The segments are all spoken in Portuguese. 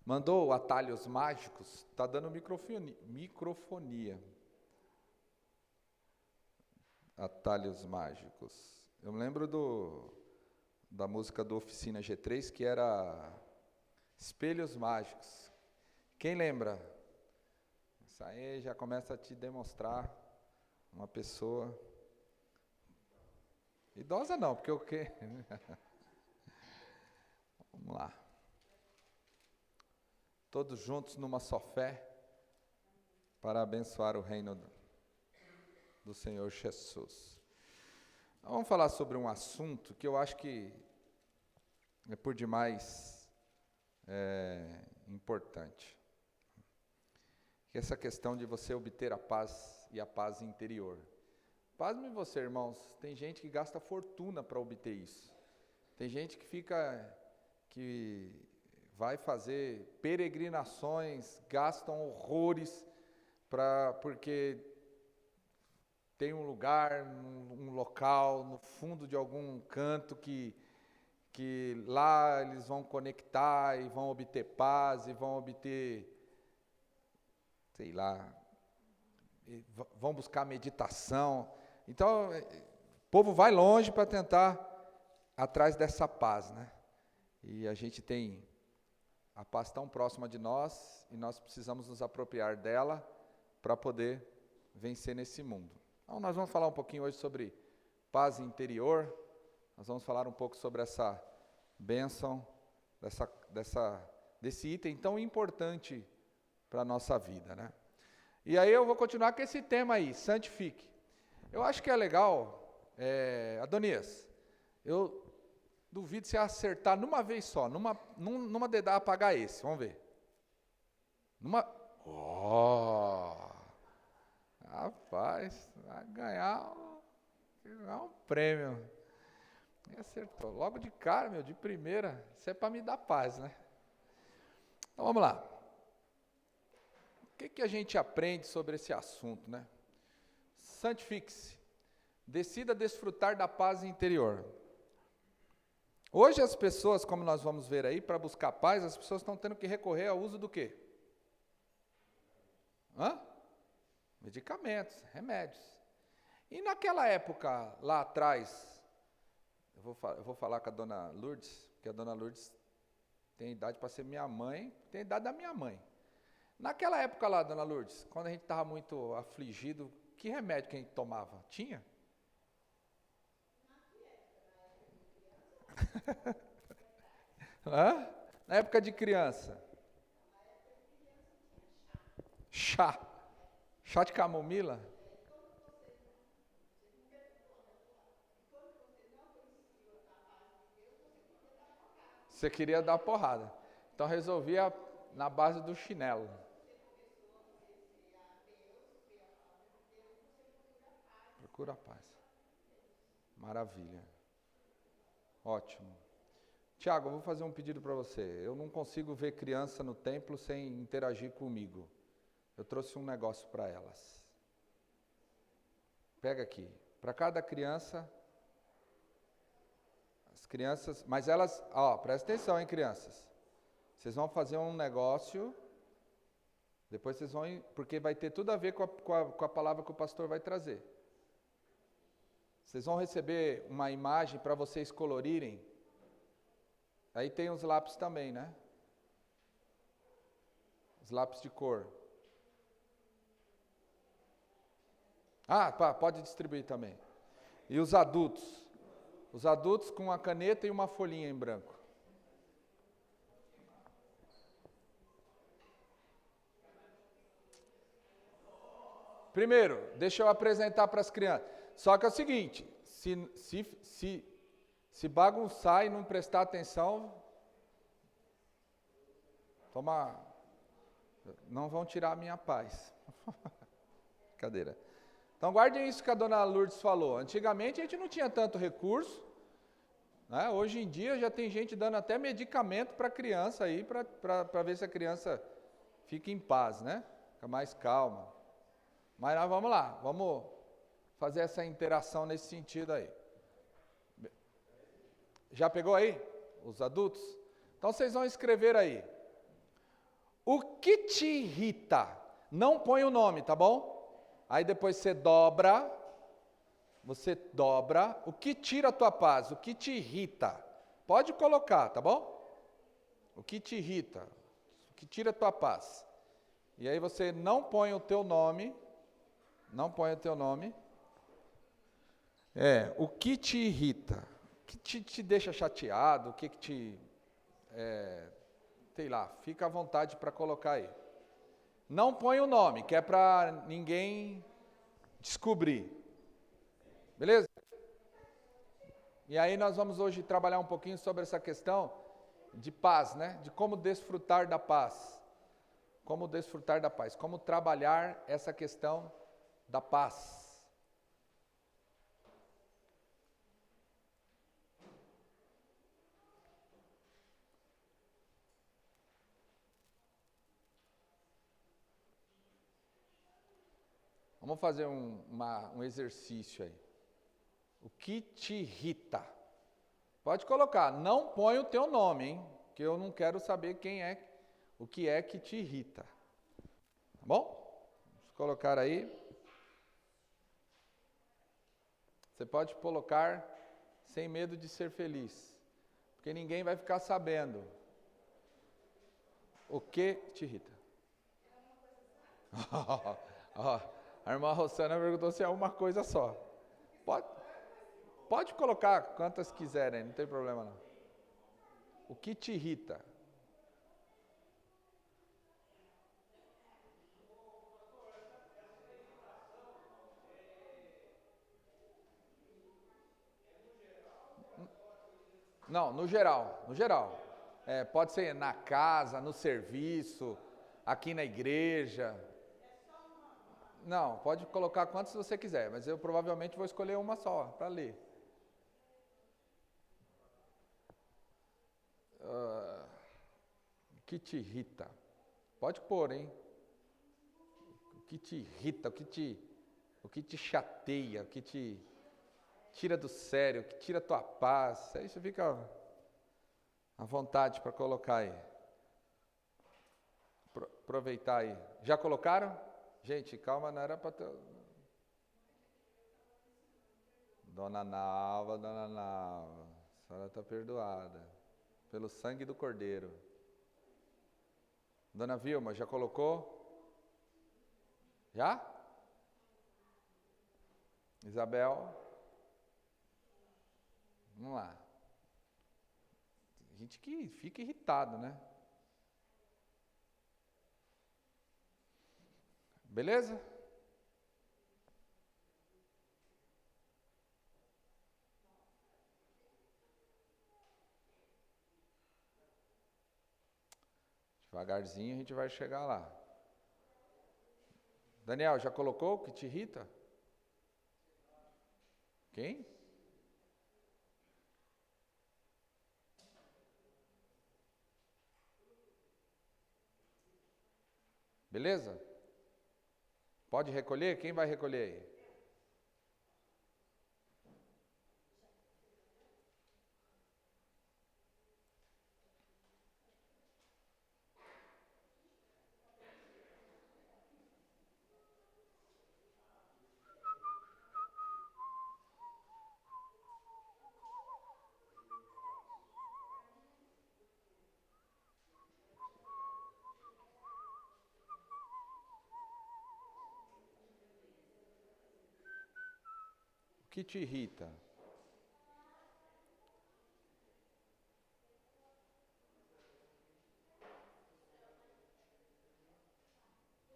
mandou atalhos mágicos, está dando microfonia. Atalhos mágicos. Eu me lembro da música do Oficina G3, que era Espelhos Mágicos. Quem lembra? Isso aí já começa a te demonstrar uma pessoa... Idosa não, porque o quê? Vamos lá. Todos juntos numa só fé, para abençoar o reino do Senhor Jesus. Vamos falar sobre um assunto que eu acho que é por demais importante. Que é essa questão de você obter a paz e a paz interior. Pasme você, irmãos, tem gente que gasta fortuna para obter isso. Tem gente que vai fazer peregrinações, gastam horrores porque tem um lugar, um local, no fundo de algum canto que lá eles vão conectar e vão obter paz e vão obter, sei lá, vão buscar meditação. Então, o povo vai longe para tentar atrás dessa paz, né? E a gente tem a paz tão próxima de nós e nós precisamos nos apropriar dela para poder vencer nesse mundo. Então, nós vamos falar um pouquinho hoje sobre paz interior, nós vamos falar um pouco sobre essa bênção, desse item tão importante para a nossa vida, né? E aí eu vou continuar com esse tema aí, santifique. Eu acho que é legal, Adonias, eu duvido você acertar numa vez só, numa dedada apagar esse, vamos ver. Rapaz, vai ganhar um prêmio. E acertou, logo de cara, de primeira, isso é para me dar paz, né? Então vamos lá. O que a gente aprende sobre esse assunto, né? Santifique-se. Decida desfrutar da paz interior. Hoje as pessoas, como nós vamos ver aí, para buscar paz, as pessoas estão tendo que recorrer ao uso do quê? Medicamentos, remédios. E naquela época, lá atrás, eu vou falar com a dona Lourdes, porque a dona Lourdes tem idade para ser minha mãe, tem a idade da minha mãe. Naquela época lá, dona Lourdes, quando a gente estava muito afligido, que remédio que a gente tomava? Tinha? Na época de criança? Chá. Chá de camomila? Você queria dar porrada. Então resolvia na base do chinelo. Procura a paz. Maravilha. Ótimo. Tiago, eu vou fazer um pedido para você. Eu não consigo ver criança no templo sem interagir comigo. Eu trouxe um negócio para elas. Pega aqui. Para cada criança, as crianças, mas elas, presta atenção, hein, crianças. Vocês vão fazer um negócio, depois vocês vão, porque vai ter tudo a ver com a palavra que o pastor vai trazer. Vocês vão receber uma imagem para vocês colorirem. Aí tem os lápis também, né? Os lápis de cor. Pode distribuir também. E os adultos? Os adultos com uma caneta e uma folhinha em branco. Primeiro, deixa eu apresentar para as crianças. Só que é o seguinte, se bagunçar e não prestar atenção, não vão tirar a minha paz. Brincadeira. Então guardem isso que a dona Lourdes falou. Antigamente a gente não tinha tanto recurso, né? Hoje em dia já tem gente dando até medicamento para a criança aí, para ver se a criança fica em paz, né? Fica mais calma. Mas nós vamos lá, vamos fazer essa interação nesse sentido aí. Já pegou aí? Os adultos? Então vocês vão escrever aí. O que te irrita? Não põe o nome, tá bom? Aí depois você dobra. O que tira a tua paz? O que te irrita? Pode colocar, tá bom? O que te irrita? O que tira a tua paz? E aí você não põe o teu nome. Não põe o teu nome. O que te irrita? O que te deixa chateado? O que te... sei lá, fica à vontade para colocar aí. Não põe o nome, que é para ninguém descobrir. Beleza? E aí nós vamos hoje trabalhar um pouquinho sobre essa questão de paz, né? De como desfrutar da paz. Como desfrutar da paz. Como trabalhar essa questão da paz. Vamos fazer um exercício aí. O que te irrita? Pode colocar, não põe o teu nome, hein? Que eu não quero saber o que é que te irrita. Tá bom? Vamos colocar aí. Você pode colocar sem medo de ser feliz. Porque ninguém vai ficar sabendo o que te irrita. A irmã Rosana perguntou se é uma coisa só. Pode colocar quantas quiserem, não tem problema não. O que te irrita? Não, no geral. Pode ser na casa, no serviço, aqui na igreja. Não, pode colocar quantas você quiser, mas eu provavelmente vou escolher uma só para ler. O que te irrita? Pode pôr, hein? O que te irrita, o que te chateia, o que te tira do sério, o que tira a tua paz. Aí você fica à vontade para colocar aí. Aproveitar aí. Já colocaram? Gente, calma, não era para ter... Dona Nalva, a senhora está perdoada. Pelo sangue do Cordeiro. Dona Vilma, já colocou? Já? Isabel? Vamos lá. Tem gente que fica irritado, né? Beleza? Devagarzinho a gente vai chegar lá. Daniel, já colocou o que te irrita? Quem? Beleza? Pode recolher? Quem vai recolher aí? O que te irrita?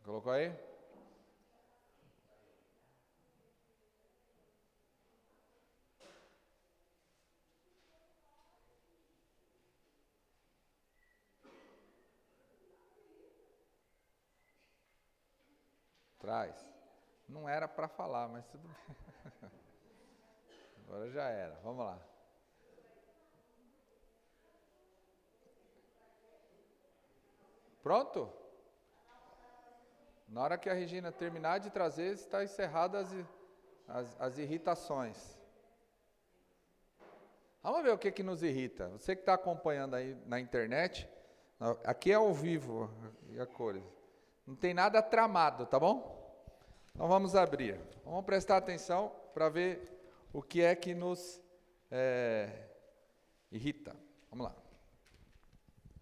Colocou aí? Traz. Não era para falar, mas tudo bem. Agora já era. Vamos lá. Pronto? Na hora que a Regina terminar de trazer, está encerradas as irritações. Vamos ver o que nos irrita. Você que está acompanhando aí na internet, Aqui é ao vivo e a cores. Não tem nada tramado, tá bom? Então vamos abrir. Vamos prestar atenção para ver o que é que nos irrita. Vamos lá.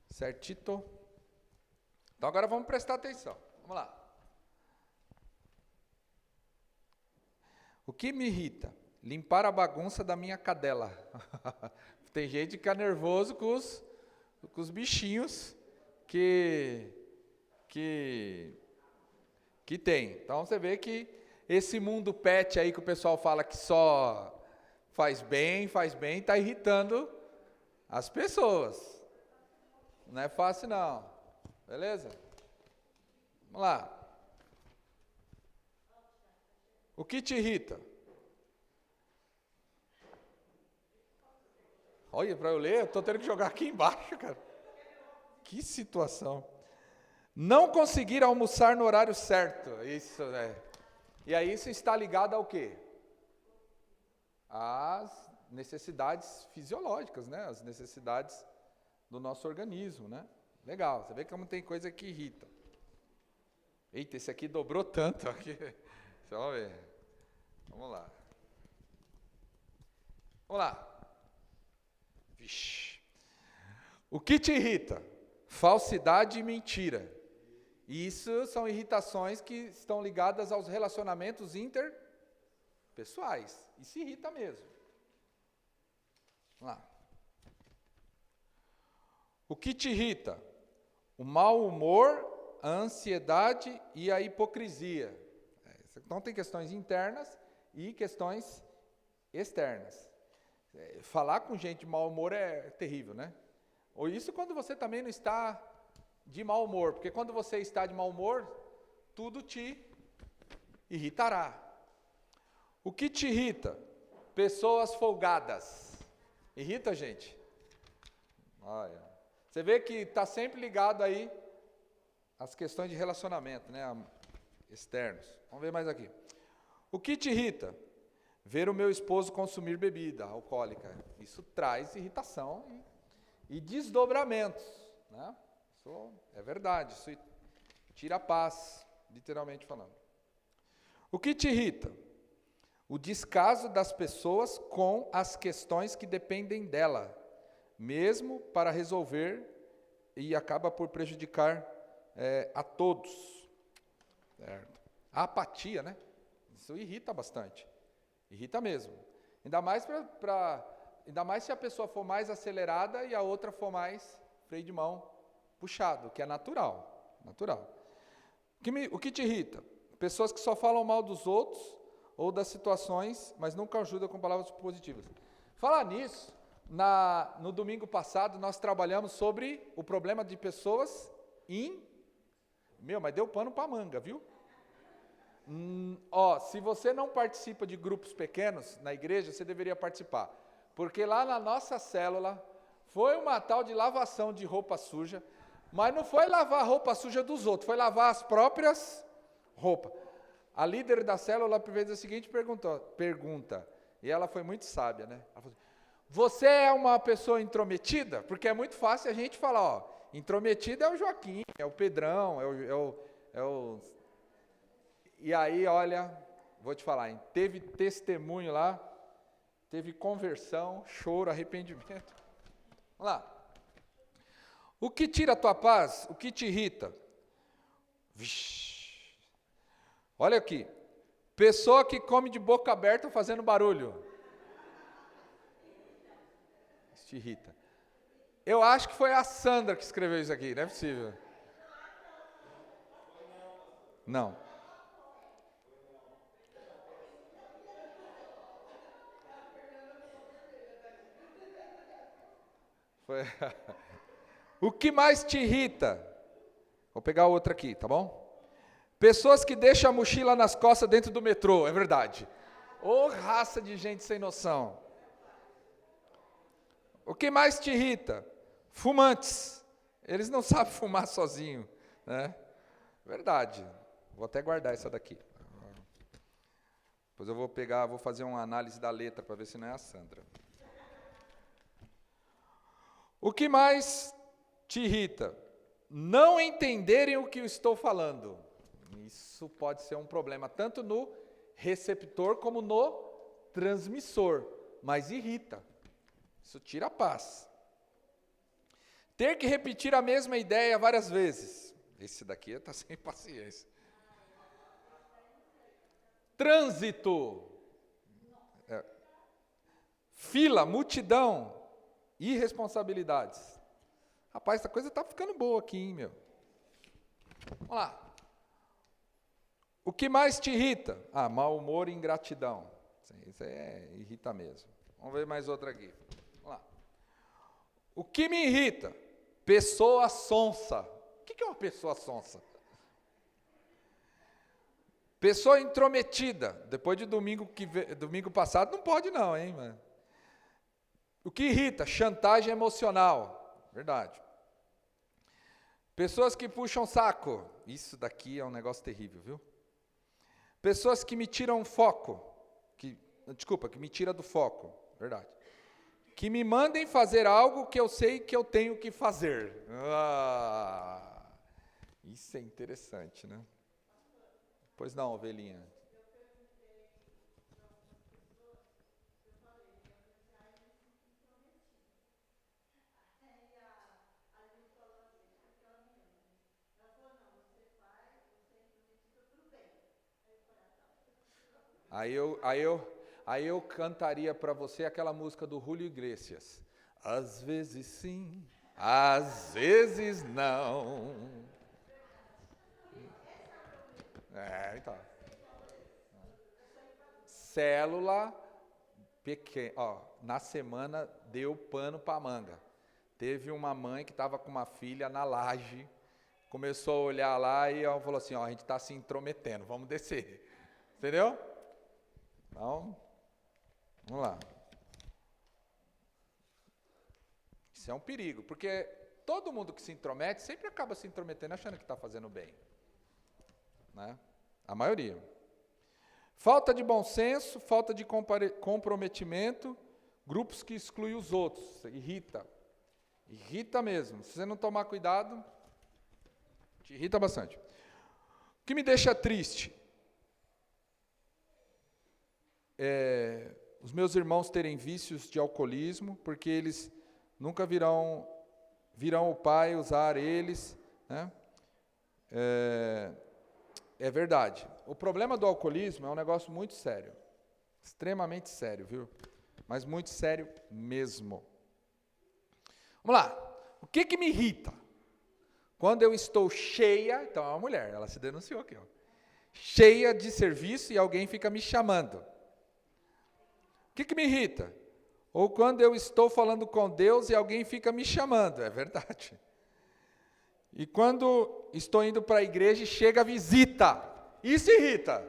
Certito? Então agora vamos prestar atenção. Vamos lá. O que me irrita? Limpar a bagunça da minha cadela. Tem gente que fica nervoso com os bichinhos que tem. Então você vê que esse mundo pet aí que o pessoal fala que só faz bem, está irritando as pessoas. Não é fácil não. Beleza? Vamos lá. O que te irrita? Olha, para eu ler, eu estou tendo que jogar aqui embaixo, cara. Que situação. Não conseguir almoçar no horário certo. Isso, né? E aí isso está ligado ao quê? Às necessidades fisiológicas, né? As necessidades do nosso organismo, né? Legal, você vê como tem coisa que irrita. Eita, esse aqui dobrou tanto aqui. Vamos ver. Vamos lá. Vamos lá. Vixe. O que te irrita? Falsidade e mentira. Isso são irritações que estão ligadas aos relacionamentos interpessoais. Isso irrita mesmo. Vamos lá. O que te irrita? O mau humor, a ansiedade e a hipocrisia. Então tem questões internas e questões externas. Falar com gente de mau humor é terrível, né? Ou isso quando você também não está de mau humor, porque quando você está de mau humor, tudo te irritará. O que te irrita? Pessoas folgadas. Irrita, gente? Olha. Você vê que está sempre ligado aí às questões de relacionamento, né? Externos. Vamos ver mais aqui. O que te irrita? Ver o meu esposo consumir bebida alcoólica. Isso traz irritação e desdobramentos, né? Isso é verdade, isso tira a paz, literalmente falando. O que te irrita? O descaso das pessoas com as questões que dependem dela, mesmo para resolver, e acaba por prejudicar a todos. Certo? A apatia, né? Isso irrita bastante. Irrita mesmo. Ainda mais se a pessoa for mais acelerada e a outra for mais freio de mão puxado, que é natural. Natural. O que te irrita? Pessoas que só falam mal dos outros ou das situações, mas nunca ajudam com palavras positivas. Falar nisso, no domingo passado nós trabalhamos sobre o problema de pessoas mas deu pano para manga, viu? Se você não participa de grupos pequenos na igreja, você deveria participar. Porque lá na nossa célula, foi uma tal de lavação de roupa suja, mas não foi lavar a roupa suja dos outros, foi lavar as próprias roupas. A líder da célula fez a seguinte pergunta, e ela foi muito sábia, né? Ela falou, você é uma pessoa intrometida? Porque é muito fácil a gente falar, intrometido é o Joaquim, é o Pedrão, é o... E aí, olha, vou te falar, hein, teve testemunho lá, teve conversão, choro, arrependimento. Vamos lá. O que tira a tua paz? O que te irrita? Vixe. Olha aqui. Pessoa que come de boca aberta fazendo barulho. Isso te irrita. Eu acho que foi a Sandra que escreveu isso aqui, não é possível. Não. Foi. O que mais te irrita? Vou pegar outra aqui, tá bom? Pessoas que deixam a mochila nas costas dentro do metrô, é verdade. Ô, raça de gente sem noção. O que mais te irrita? Fumantes. Eles não sabem fumar sozinho, né? Verdade. Vou até guardar essa daqui. Depois eu vou fazer uma análise da letra para ver se não é a Sandra. O que mais te irrita? não entenderem o que eu estou falando. Isso pode ser um problema tanto no receptor como no transmissor, mas irrita. Isso tira a paz. Ter que repetir a mesma ideia várias vezes. Esse daqui está sem paciência. Trânsito. Fila, multidão, irresponsabilidades. Rapaz, essa coisa está ficando boa aqui, hein, meu? Vamos lá. O que mais te irrita? Mau humor e ingratidão. Isso irrita mesmo. Vamos ver mais outra aqui. Vamos lá. O que me irrita? Pessoa sonsa. O que é uma pessoa sonsa? Pessoa intrometida. Depois de domingo passado, não pode não, hein, mano? O que irrita? Chantagem emocional. Verdade. Pessoas que puxam saco. Isso daqui é um negócio terrível, viu? Pessoas que me tiram foco. Que me tira do foco. Verdade. Que me mandem fazer algo que eu sei que eu tenho que fazer. Isso é interessante, né? Pois não, ovelhinha. Aí eu cantaria para você aquela música do Julio Iglesias. Às vezes sim, às vezes não. Então. Célula pequena, na semana deu pano para manga. Teve uma mãe que estava com uma filha na laje, começou a olhar lá e ela falou assim, a gente está se intrometendo, vamos descer. Entendeu? Então, vamos lá. Isso é um perigo, porque todo mundo que se intromete sempre acaba se intrometendo achando que está fazendo bem. Né? A maioria. Falta de bom senso, falta de comprometimento, grupos que excluem os outros. Irrita. Irrita mesmo. Se você não tomar cuidado, te irrita bastante. O que me deixa triste? Os meus irmãos terem vícios de alcoolismo, porque eles nunca virão o pai usar eles, né? É verdade. O problema do alcoolismo é um negócio muito sério, extremamente sério, viu? Mas muito sério mesmo. Vamos lá. O que me irrita? Quando eu estou cheia, então é uma mulher, ela se denunciou aqui, cheia de serviço e alguém fica me chamando. O que me irrita? Ou quando eu estou falando com Deus e alguém fica me chamando, é verdade. E quando estou indo para a igreja e chega a visita, isso irrita.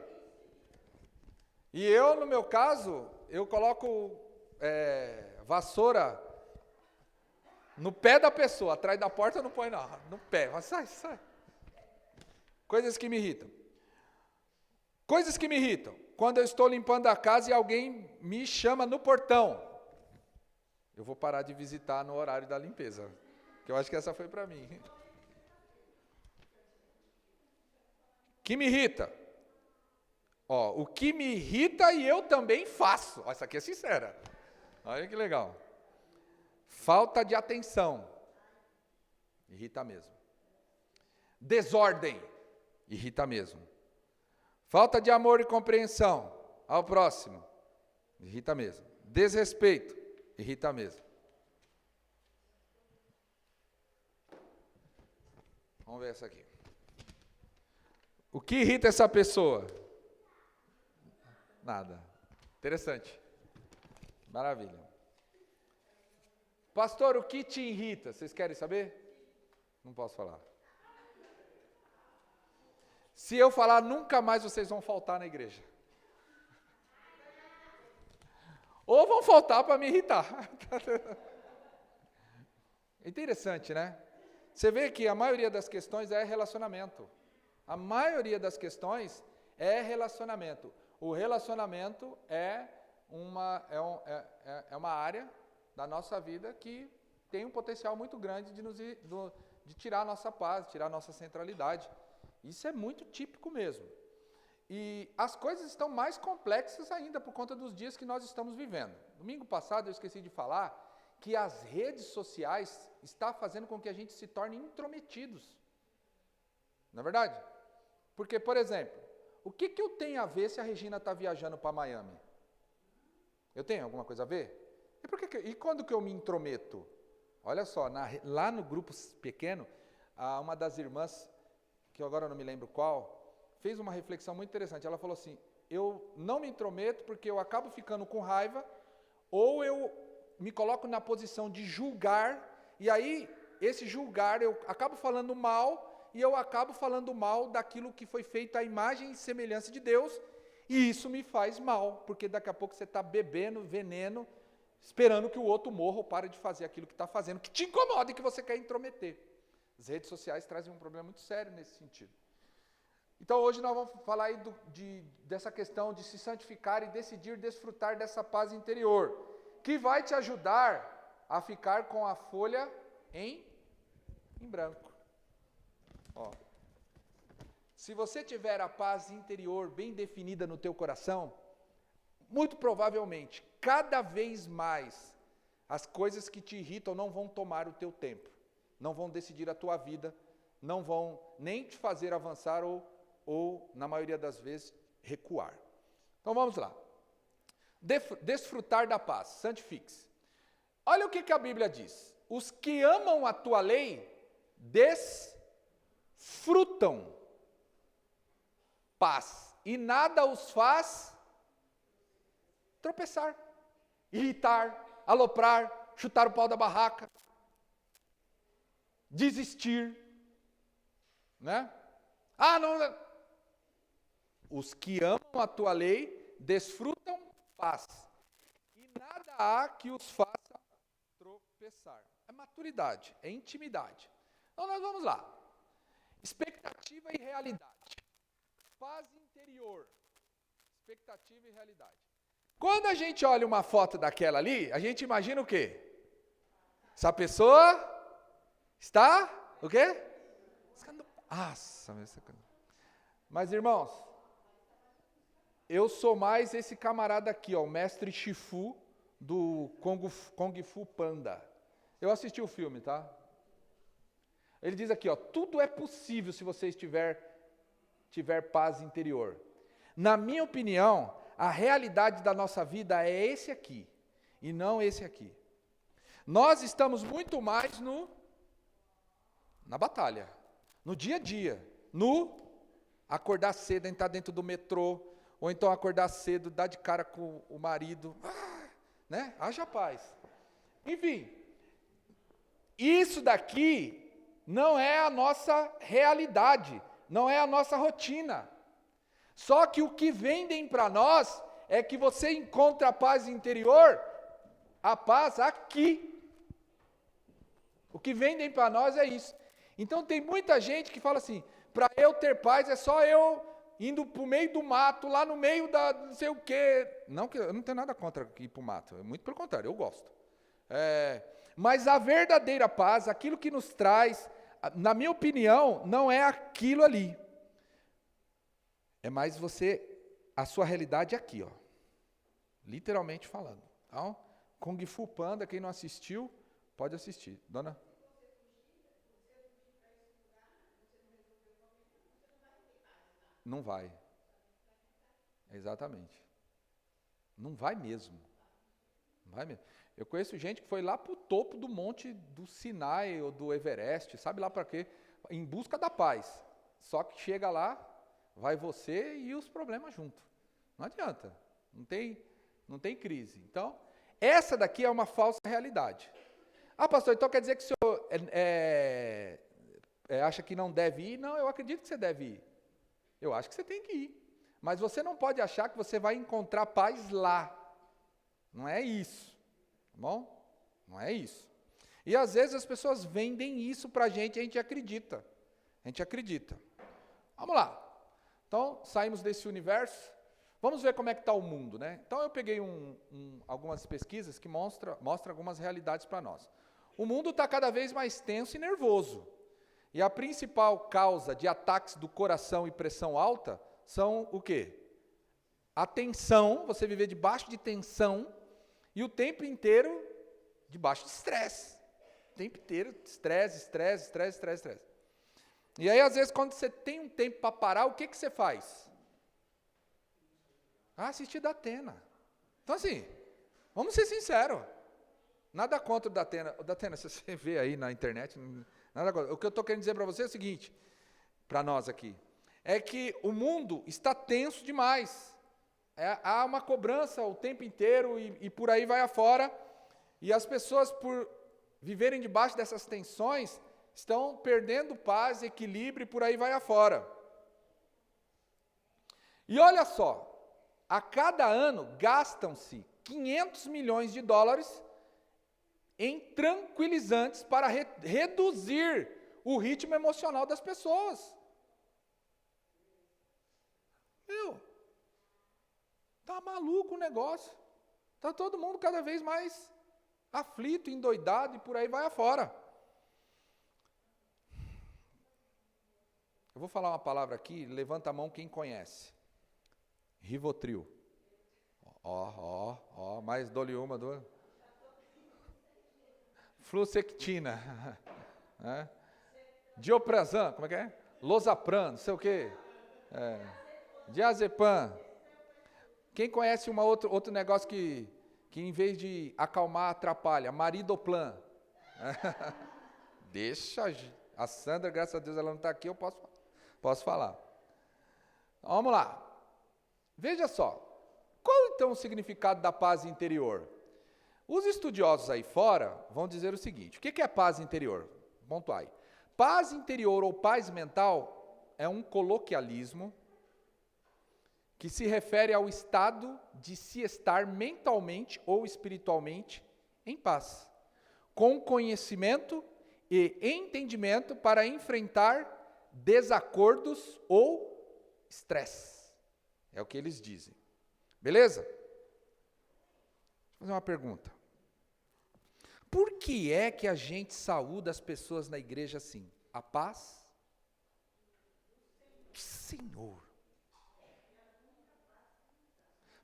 E eu, no meu caso, eu coloco vassoura no pé da pessoa, atrás da porta não põe não, no pé, mas sai. Coisas que me irritam. Coisas que me irritam. Quando eu estou limpando a casa e alguém me chama no portão, eu vou parar de visitar no horário da limpeza, que eu acho que essa foi para mim. Que me irrita? O que me irrita e eu também faço. Essa aqui é sincera. Olha que legal. Falta de atenção. Irrita mesmo. Desordem. Irrita mesmo. Falta de amor e compreensão ao próximo. Irrita mesmo. Desrespeito. Irrita mesmo. Vamos ver essa aqui. O que irrita essa pessoa? Nada. Interessante. Maravilha. Pastor, o que te irrita? Vocês querem saber? Não posso falar. Se eu falar, nunca mais vocês vão faltar na igreja. Ou vão faltar para me irritar. Interessante, né? Você vê que a maioria das questões é relacionamento. A maioria das questões é relacionamento. O relacionamento é uma área da nossa vida que tem um potencial muito grande de tirar a nossa paz, tirar a nossa centralidade. Isso é muito típico mesmo. E as coisas estão mais complexas ainda por conta dos dias que nós estamos vivendo. Domingo passado eu esqueci de falar que as redes sociais estão fazendo com que a gente se torne intrometidos. Não é verdade? Porque, por exemplo, o que eu tenho a ver se a Regina está viajando para Miami? Eu tenho alguma coisa a ver? E quando que eu me intrometo? Olha só, lá no grupo pequeno, uma das irmãs, que eu agora não me lembro qual, fez uma reflexão muito interessante. Ela falou assim, eu não me intrometo porque eu acabo ficando com raiva, ou eu me coloco na posição de julgar, e aí, esse julgar, eu acabo falando mal, e eu acabo falando mal daquilo que foi feito à imagem e semelhança de Deus, e isso me faz mal, porque daqui a pouco você está bebendo veneno, esperando que o outro morra ou pare de fazer aquilo que está fazendo, que te incomoda e que você quer intrometer. As redes sociais trazem um problema muito sério nesse sentido. Então hoje nós vamos falar aí dessa questão de se santificar e decidir desfrutar dessa paz interior, que vai te ajudar a ficar com a folha em branco. Ó. Se você tiver a paz interior bem definida no teu coração, muito provavelmente, cada vez mais, as coisas que te irritam não vão tomar o teu tempo, não vão decidir a tua vida, não vão nem te fazer avançar ou na maioria das vezes, recuar. Então vamos lá. Desfrutar da paz, santifique-se. Olha o que a Bíblia diz. Os que amam a tua lei, desfrutam paz, e nada os faz tropeçar, irritar, aloprar, chutar o pau da barraca, desistir, né? Não. Os que amam a tua lei desfrutam paz, e nada há que os faça tropeçar. É maturidade, é intimidade. Então nós vamos lá. Expectativa e realidade. Paz interior. Expectativa e realidade. Quando a gente olha uma foto daquela ali, a gente imagina o quê? Essa pessoa está, o quê? Nossa, mas irmãos, eu sou mais esse camarada aqui, ó, o mestre Shifu do Kung Fu Panda. Eu assisti o filme, tá? Ele diz aqui, ó, tudo é possível se você tiver paz interior. Na minha opinião, a realidade da nossa vida é esse aqui, e não esse aqui. Nós estamos muito mais na batalha, no dia a dia, no acordar cedo, entrar dentro do metrô, ou então acordar cedo, dar de cara com o marido, né? Haja paz. Enfim, isso daqui não é a nossa realidade, não é a nossa rotina. Só que o que vendem para nós é que você encontra a paz interior, a paz aqui. O que vendem para nós é isso. Então tem muita gente que fala assim, para eu ter paz é só eu indo para o meio do mato, lá no meio da não sei o quê. Não, que eu não tenho nada contra ir para o mato, muito pelo contrário, eu gosto. Mas a verdadeira paz, aquilo que nos traz, na minha opinião, não é aquilo ali. É mais a sua realidade aqui, ó. Literalmente falando. Então, Kung Fu Panda, quem não assistiu, pode assistir. Dona? Não vai. Exatamente. Não vai mesmo. Não vai mesmo. Eu conheço gente que foi lá para o topo do monte do Sinai ou do Everest, sabe lá para quê? Em busca da paz. Só que chega lá, vai você e os problemas junto. Não adianta. Não tem crise. Então, essa daqui é uma falsa realidade. Pastor, então quer dizer que o senhor acha que não deve ir? Não, eu acredito que você deve ir. Eu acho que você tem que ir. Mas você não pode achar que você vai encontrar paz lá. Não é isso. Tá bom? Não é isso. E às vezes as pessoas vendem isso para a gente acredita. A gente acredita. Vamos lá. Então, saímos desse universo. Vamos ver como é que está o mundo, né? Então, eu peguei algumas pesquisas que mostram algumas realidades para nós. O mundo está cada vez mais tenso e nervoso. E a principal causa de ataques do coração e pressão alta são o quê? A tensão, você viver debaixo de tensão e o tempo inteiro debaixo de estresse. O tempo inteiro, estresse. E aí, às vezes, quando você tem um tempo para parar, o que você faz? Assistir Datena. Então, assim, vamos ser sinceros. Nada contra o Datena. O Datena, se você vê aí na internet, nada contra. O que eu estou querendo dizer para você é o seguinte, para nós aqui, é que o mundo está tenso demais. Há uma cobrança o tempo inteiro e por aí vai afora. E as pessoas, por viverem debaixo dessas tensões, estão perdendo paz, equilíbrio e por aí vai afora. E olha só, a cada ano gastam-se 500 milhões de dólares em tranquilizantes para reduzir o ritmo emocional das pessoas. Tá maluco o negócio. Tá todo mundo cada vez mais aflito, endoidado e por aí vai afora. Eu vou falar uma palavra aqui, levanta a mão quem conhece. Rivotril. Mais dole uma. Fluoxetina. Dioprazan, como é que é? Losapran, não sei o quê. Diazepam. Quem conhece outro negócio que em vez de acalmar, atrapalha? Maridoplan. Deixa a Sandra, graças a Deus ela não está aqui, eu posso falar. Vamos lá. Veja só. Qual então o significado da paz interior? Os estudiosos aí fora vão dizer o seguinte: o que é paz interior? Pontuai. Paz interior ou paz mental é um coloquialismo que se refere ao estado de se estar mentalmente ou espiritualmente em paz, com conhecimento e entendimento para enfrentar desacordos ou estresse. É o que eles dizem. Beleza? Vou fazer uma pergunta. Por que é que a gente saúda as pessoas na igreja assim? A paz? Senhor!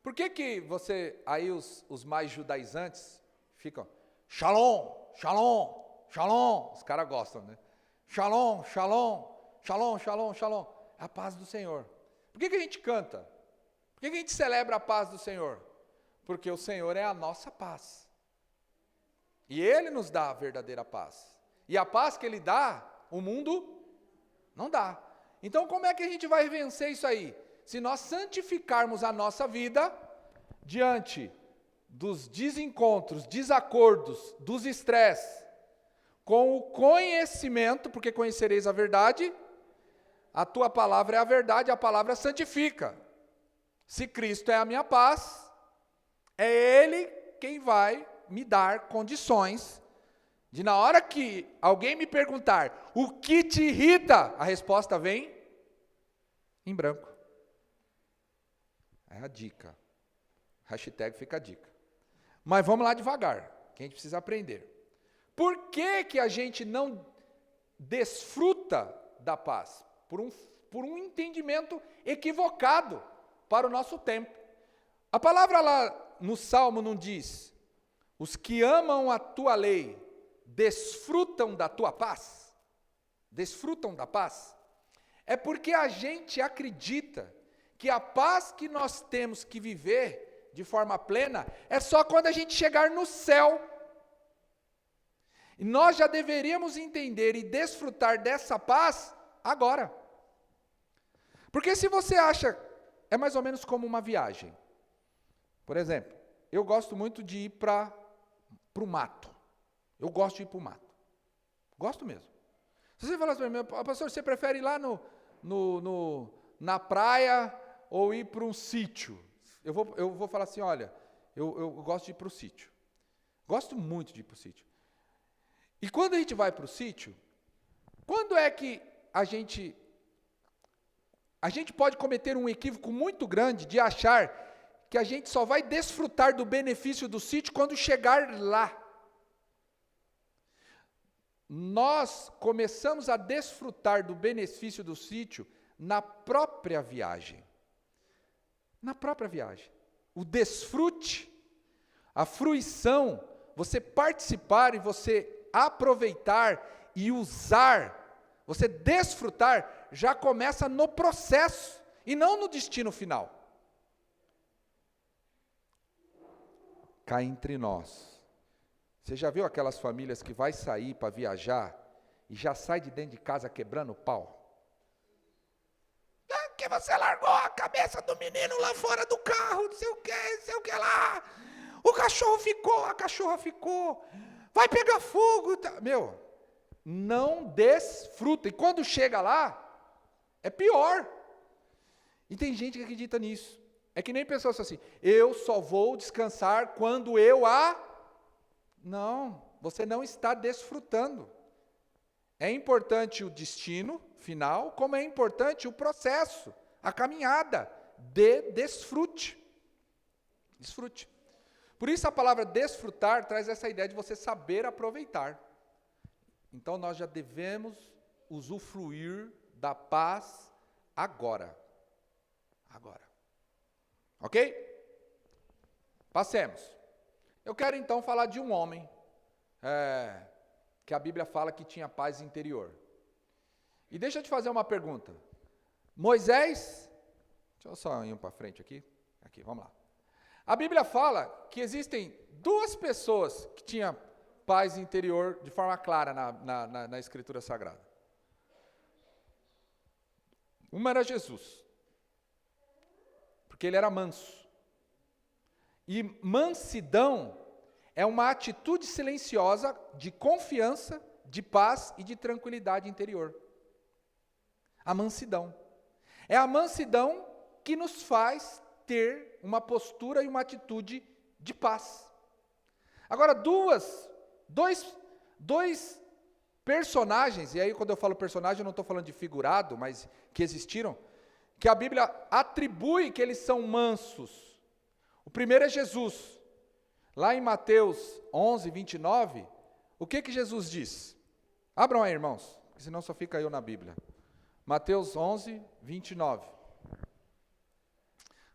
Por que você, aí os mais judaizantes ficam, shalom, shalom, shalom, os caras gostam, né? Shalom, shalom, shalom, shalom, shalom, é a paz do Senhor. Por que a gente canta? Por que a gente celebra a paz do Senhor? Porque o Senhor é a nossa paz. E Ele nos dá a verdadeira paz. E a paz que Ele dá, o mundo não dá. Então como é que a gente vai vencer isso aí? Se nós santificarmos a nossa vida diante dos desencontros, desacordos, dos estresses, com o conhecimento, porque conhecereis a verdade, a tua palavra é a verdade, a palavra santifica. Se Cristo é a minha paz, é Ele quem vai me dar condições de, na hora que alguém me perguntar o que te irrita, a resposta vem em branco. É a dica. Hashtag fica a dica. Mas vamos lá devagar, que a gente precisa aprender. Por que a gente não desfruta da paz? Por um entendimento equivocado para o nosso tempo. A palavra lá no Salmo não diz: os que amam a tua lei desfrutam da tua paz? Desfrutam da paz? É porque a gente acredita que a paz que nós temos que viver de forma plena é só quando a gente chegar no céu. E nós já deveríamos entender e desfrutar dessa paz agora. Porque se você acha, é mais ou menos como uma viagem. Por exemplo, eu gosto muito de ir para o mato. Eu gosto de ir para o mato. Gosto mesmo. Se você falar assim para mim, pastor, você prefere ir lá na praia ou ir para um sítio? Eu vou falar assim, olha, eu gosto de ir para o sítio. Gosto muito de ir para o sítio. E quando a gente vai para o sítio, quando é que a gente pode cometer um equívoco muito grande de achar que a gente só vai desfrutar do benefício do sítio quando chegar lá. nós começamos a desfrutar do benefício do sítio na própria viagem. Na própria viagem. O desfrute, a fruição, você participar e você aproveitar e usar, você desfrutar, já começa no processo e não no destino final. Cá entre nós. Você já viu aquelas famílias que vai sair para viajar e já sai de dentro de casa quebrando o pau? Que você largou a cabeça do menino lá fora do carro, não sei o que lá. O cachorro ficou, a cachorra ficou. Vai pegar fogo. Meu, não desfruta. E quando chega lá, é pior. E tem gente que acredita nisso. É que nem pessoas assim, eu só vou descansar quando Não, você não está desfrutando. É importante o destino final, como é importante o processo, a caminhada de desfrute. Desfrute. Por isso a palavra desfrutar traz essa ideia de você saber aproveitar. Então nós já devemos usufruir da paz agora. Agora. Ok? Passemos. Eu quero então falar de um homem que a Bíblia fala que tinha paz interior. E deixa eu te fazer uma pergunta. Moisés, deixa eu só ir para frente aqui. Aqui, vamos lá. A Bíblia fala que existem duas pessoas que tinham paz interior de forma clara na Escritura Sagrada. Uma era Jesus, porque ele era manso. E mansidão é uma atitude silenciosa de confiança, de paz e de tranquilidade interior. A mansidão. É a mansidão que nos faz ter uma postura e uma atitude de paz. Agora, dois personagens, e aí quando eu falo personagem eu não estou falando de figurado, mas que existiram, que a Bíblia atribui que eles são mansos. O primeiro é Jesus. Lá em Mateus 11, 29, o que Jesus diz? Abram aí, irmãos, porque senão só fica eu na Bíblia. Mateus 11, 29.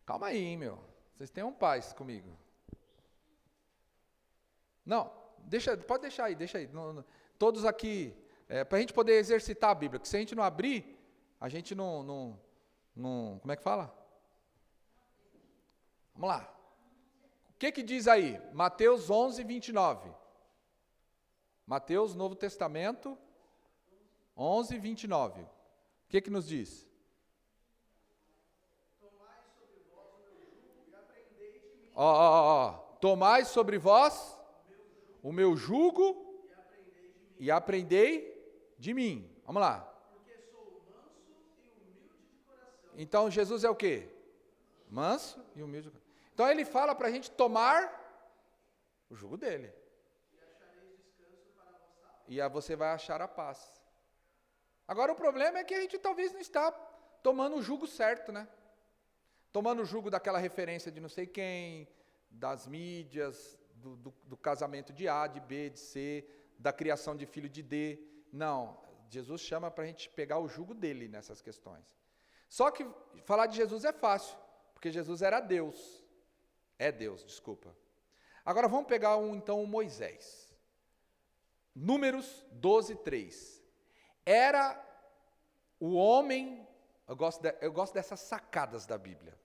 Calma aí, hein, meu. Vocês tenham paz comigo. Não, pode deixar aí, deixa aí. Todos aqui, para a gente poder exercitar a Bíblia, que se a gente não abrir, a gente não como é que fala? Vamos lá. O que diz aí? Mateus 11, 29. Mateus, Novo Testamento, 11, 29. O que nos diz? Tomai sobre vós o meu jugo e aprendei de mim. Tomai sobre vós o meu jugo e aprendei de mim. Vamos lá. Porque sou manso e humilde de coração. Então Jesus é o quê? Manso e humilde de coração. Então ele fala para a gente tomar o jugo dele. E achareis descanso para a vossa alma. E aí você vai achar a paz. Agora o problema é que a gente talvez não está tomando o jugo certo, né? Tomando o jugo daquela referência de não sei quem, das mídias, do casamento de A, de B, de C, da criação de filho de D. Não, Jesus chama para a gente pegar o jugo dele nessas questões. Só que falar de Jesus é fácil, porque Jesus era Deus. É Deus, desculpa. Agora vamos pegar então o Moisés. Números 12, 3. Era o homem, eu gosto dessas sacadas da Bíblia.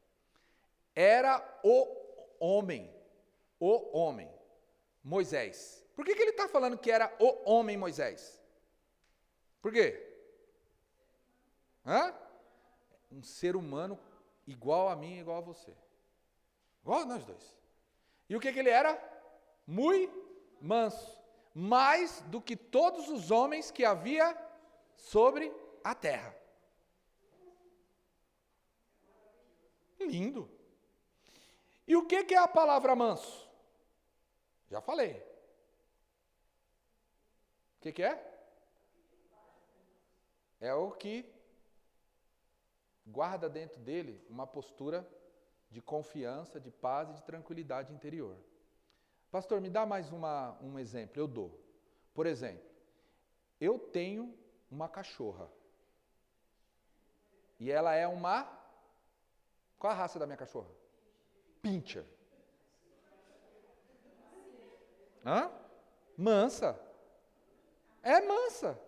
Era o homem, Moisés. Por que ele está falando que era o homem Moisés? Por quê? Um ser humano igual a mim, igual a você. Igual a nós dois. E o que ele era? Muito manso. Mais do que todos os homens que havia sobre a terra. Lindo. E o que é a palavra manso? Já falei. O que é? É o que guarda dentro dele uma postura de confiança, de paz e de tranquilidade interior. Pastor, me dá mais um exemplo. Eu dou. Por exemplo, Eu tenho uma cachorra. E ela é uma... Qual a raça da minha cachorra? Pinscher. Hã? Mansa. É mansa.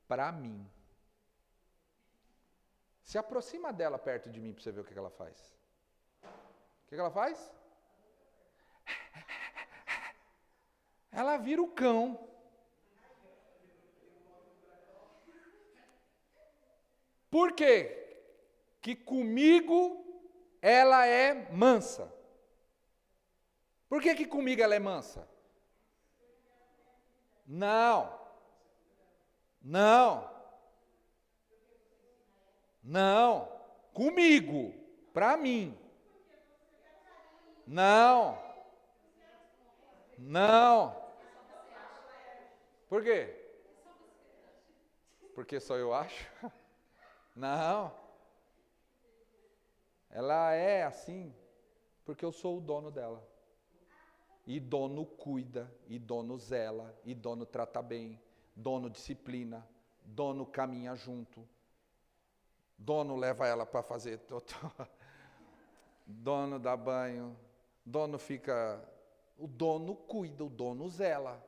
Para mim. Se aproxima dela perto de mim para você ver o que ela faz. O que ela faz? Ela vira o cão. Por quê? Que comigo ela é mansa. Por que comigo ela é mansa? Não. Comigo, para mim. Não. Por quê? Porque só eu acho? Não. Ela é assim porque eu sou o dono dela. E dono cuida, e dono zela, e dono trata bem, dono disciplina, dono caminha junto, dono leva ela para fazer, dono dá banho, dono fica, o dono cuida, o dono zela.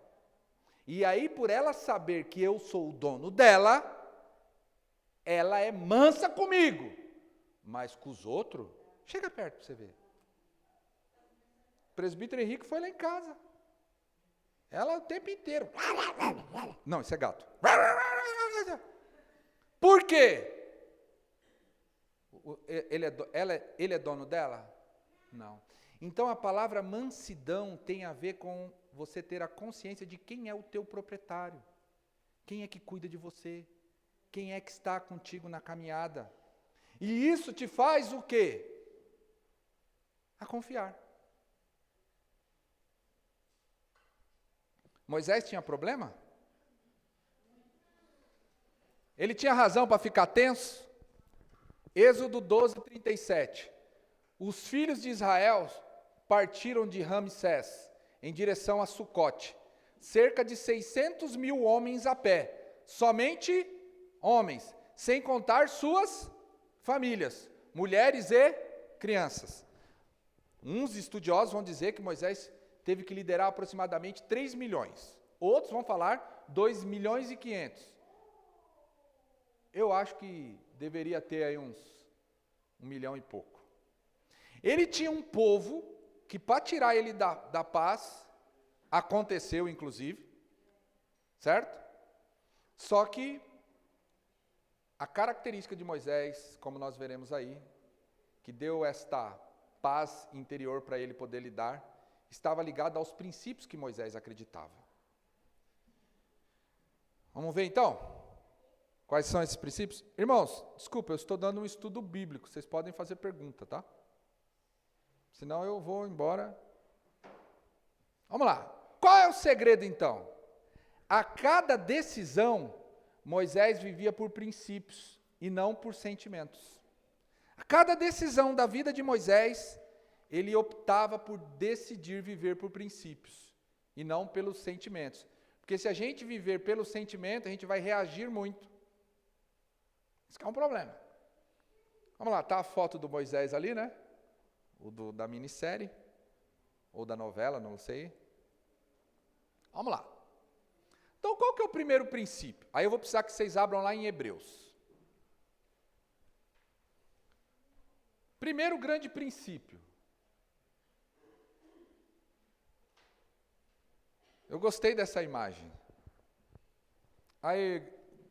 E aí, por ela saber que eu sou o dono dela, ela é mansa comigo, mas com os outros, chega perto para você ver. O presbítero Henrique foi lá em casa. Ela o tempo inteiro. Não, isso é gato. Por quê? Ele é dono dela? Não. Então a palavra mansidão tem a ver com você ter a consciência de quem é o teu proprietário. Quem é que cuida de você? Quem é que está contigo na caminhada? E isso te faz o quê? A confiar. Moisés tinha problema? Ele tinha razão para ficar tenso? Êxodo 12, 37. Os filhos de Israel partiram de Ramsés em direção a Sucote. Cerca de 600 mil homens a pé. Somente homens, sem contar suas famílias, mulheres e crianças. Uns estudiosos vão dizer que Moisés teve que liderar aproximadamente 3 milhões. Outros vão falar 2 milhões e 500. Eu acho que deveria ter aí uns 1 milhão e pouco. Ele tinha um povo que para tirar ele da paz, aconteceu inclusive, certo? Só que a característica de Moisés, como nós veremos aí, que deu esta paz interior para ele poder lidar, estava ligado aos princípios que Moisés acreditava. Vamos ver então? Quais são esses princípios? Irmãos, desculpa, eu estou dando um estudo bíblico, vocês podem fazer pergunta, tá? Senão eu vou embora. Vamos lá. Qual é o segredo então? A cada decisão, Moisés vivia por princípios e não por sentimentos. A cada decisão da vida de Moisés, ele optava por decidir viver por princípios e não pelos sentimentos. Porque se a gente viver pelo sentimento, a gente vai reagir muito. Isso que é um problema. Vamos lá, tá a foto do Moisés ali, né? Da minissérie, ou da novela, não sei. Vamos lá. Então, qual que é o primeiro princípio? Aí eu vou precisar que vocês abram lá em Hebreus. Primeiro grande princípio. Eu gostei dessa imagem. Aí,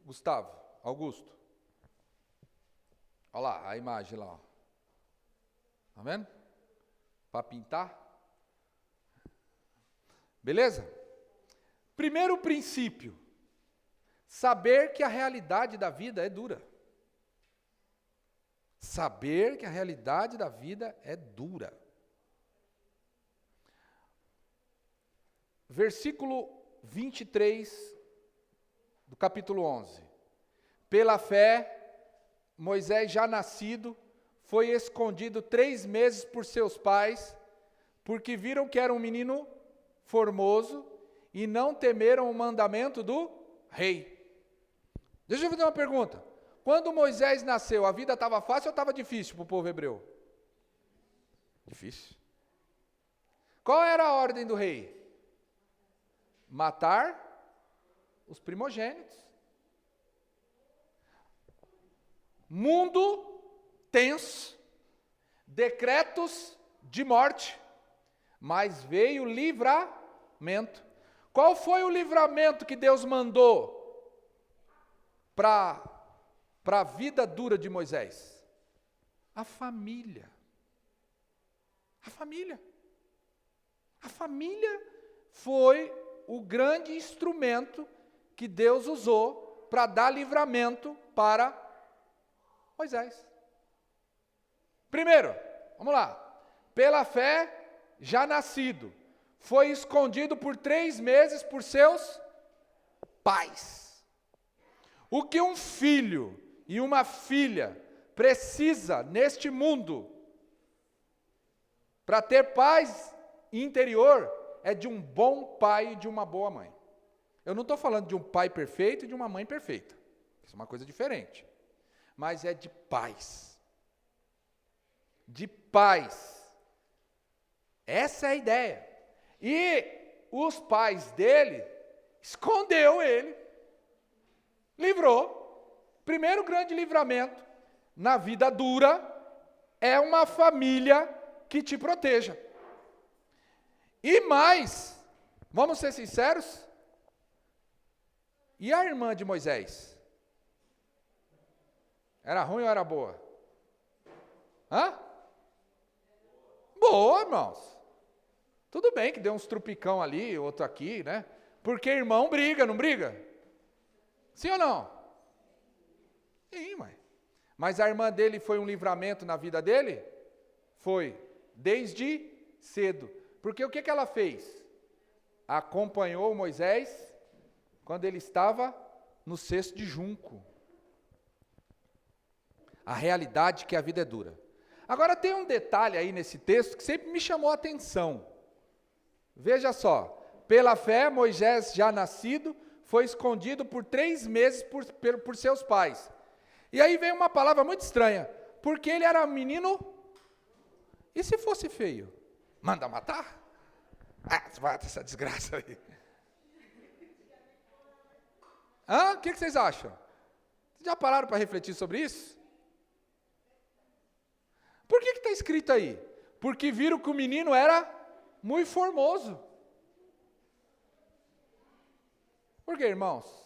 Gustavo, Augusto. Olha lá, a imagem lá. Tá vendo? Para pintar. Beleza? Primeiro princípio. Saber que a realidade da vida é dura. Saber que a realidade da vida é dura. Versículo 23 do capítulo 11. Pela fé, Moisés, já nascido, foi escondido 3 meses por seus pais, porque viram que era um menino formoso e não temeram o mandamento do rei. Deixa eu fazer uma pergunta. Quando Moisés nasceu, a vida estava fácil ou estava difícil para o povo hebreu? Difícil. Qual era a ordem do rei? Matar os primogênitos. Mundo tenso, decretos de morte, mas veio livramento. Qual foi o livramento que Deus mandou para a vida dura de Moisés? A família. A família. A família foi o grande instrumento que Deus usou para dar livramento para Moisés. Primeiro, vamos lá. Pela fé, já nascido, foi escondido por 3 meses por seus pais. O que um filho e uma filha precisa neste mundo para ter paz interior é de um bom pai e de uma boa mãe. Eu não estou falando de um pai perfeito e de uma mãe perfeita. Isso é uma coisa diferente. Mas é de paz. De paz. Essa é a ideia. E os pais dele escondeu ele. Livrou. Primeiro grande livramento na vida dura é uma família que te proteja. E mais, vamos ser sinceros, e a irmã de Moisés? Era ruim ou era boa? Hã? Boa, irmãos. Tudo bem que deu uns trupicão ali, outro aqui, né? Porque irmão briga, não briga? Sim ou não? Sim, mãe. Mas a irmã dele foi um livramento na vida dele? Foi, desde cedo. Porque o que ela fez? Acompanhou Moisés quando ele estava no cesto de junco. A realidade é que a vida é dura. Agora tem um detalhe aí nesse texto que sempre me chamou a atenção. Veja só, pela fé Moisés já nascido foi escondido por 3 meses por seus pais. E aí vem uma palavra muito estranha, porque ele era menino, e se fosse feio? Manda matar? Mata essa desgraça aí. O que vocês acham? Vocês já pararam para refletir sobre isso? Por que está escrito aí? Porque viram que o menino era muito formoso. Por quê, irmãos?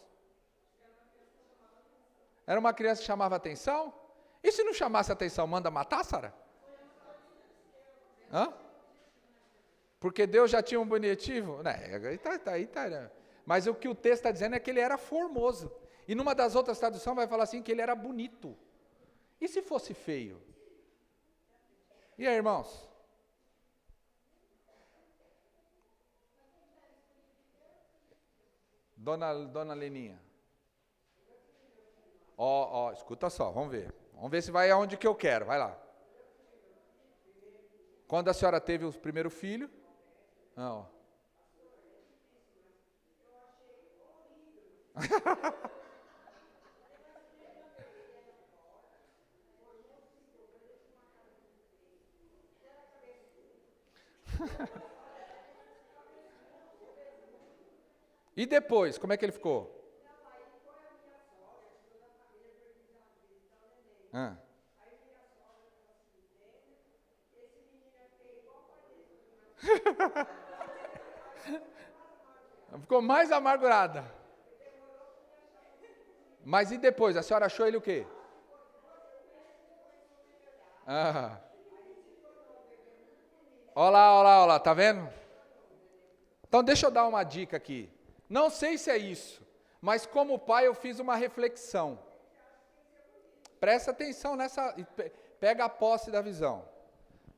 Era uma criança que chamava atenção? E se não chamasse atenção, manda matar, Sara? Porque Deus já tinha um bonitivo? Né? Mas o que o texto está dizendo é que ele era formoso. E numa das outras traduções vai falar assim que ele era bonito. E se fosse feio? E aí, irmãos? Dona Leninha. Escuta só, vamos ver. Vamos ver se vai aonde que eu quero, vai lá. Quando a senhora teve o primeiro filho? E depois, como é que ele ficou? Ficou mais amargurada. Mas e depois? A senhora achou ele o quê? Olha lá, tá vendo? Então deixa eu dar uma dica aqui. Não sei se é isso, mas como pai eu fiz uma reflexão. Presta atenção nessa, pega a posse da visão.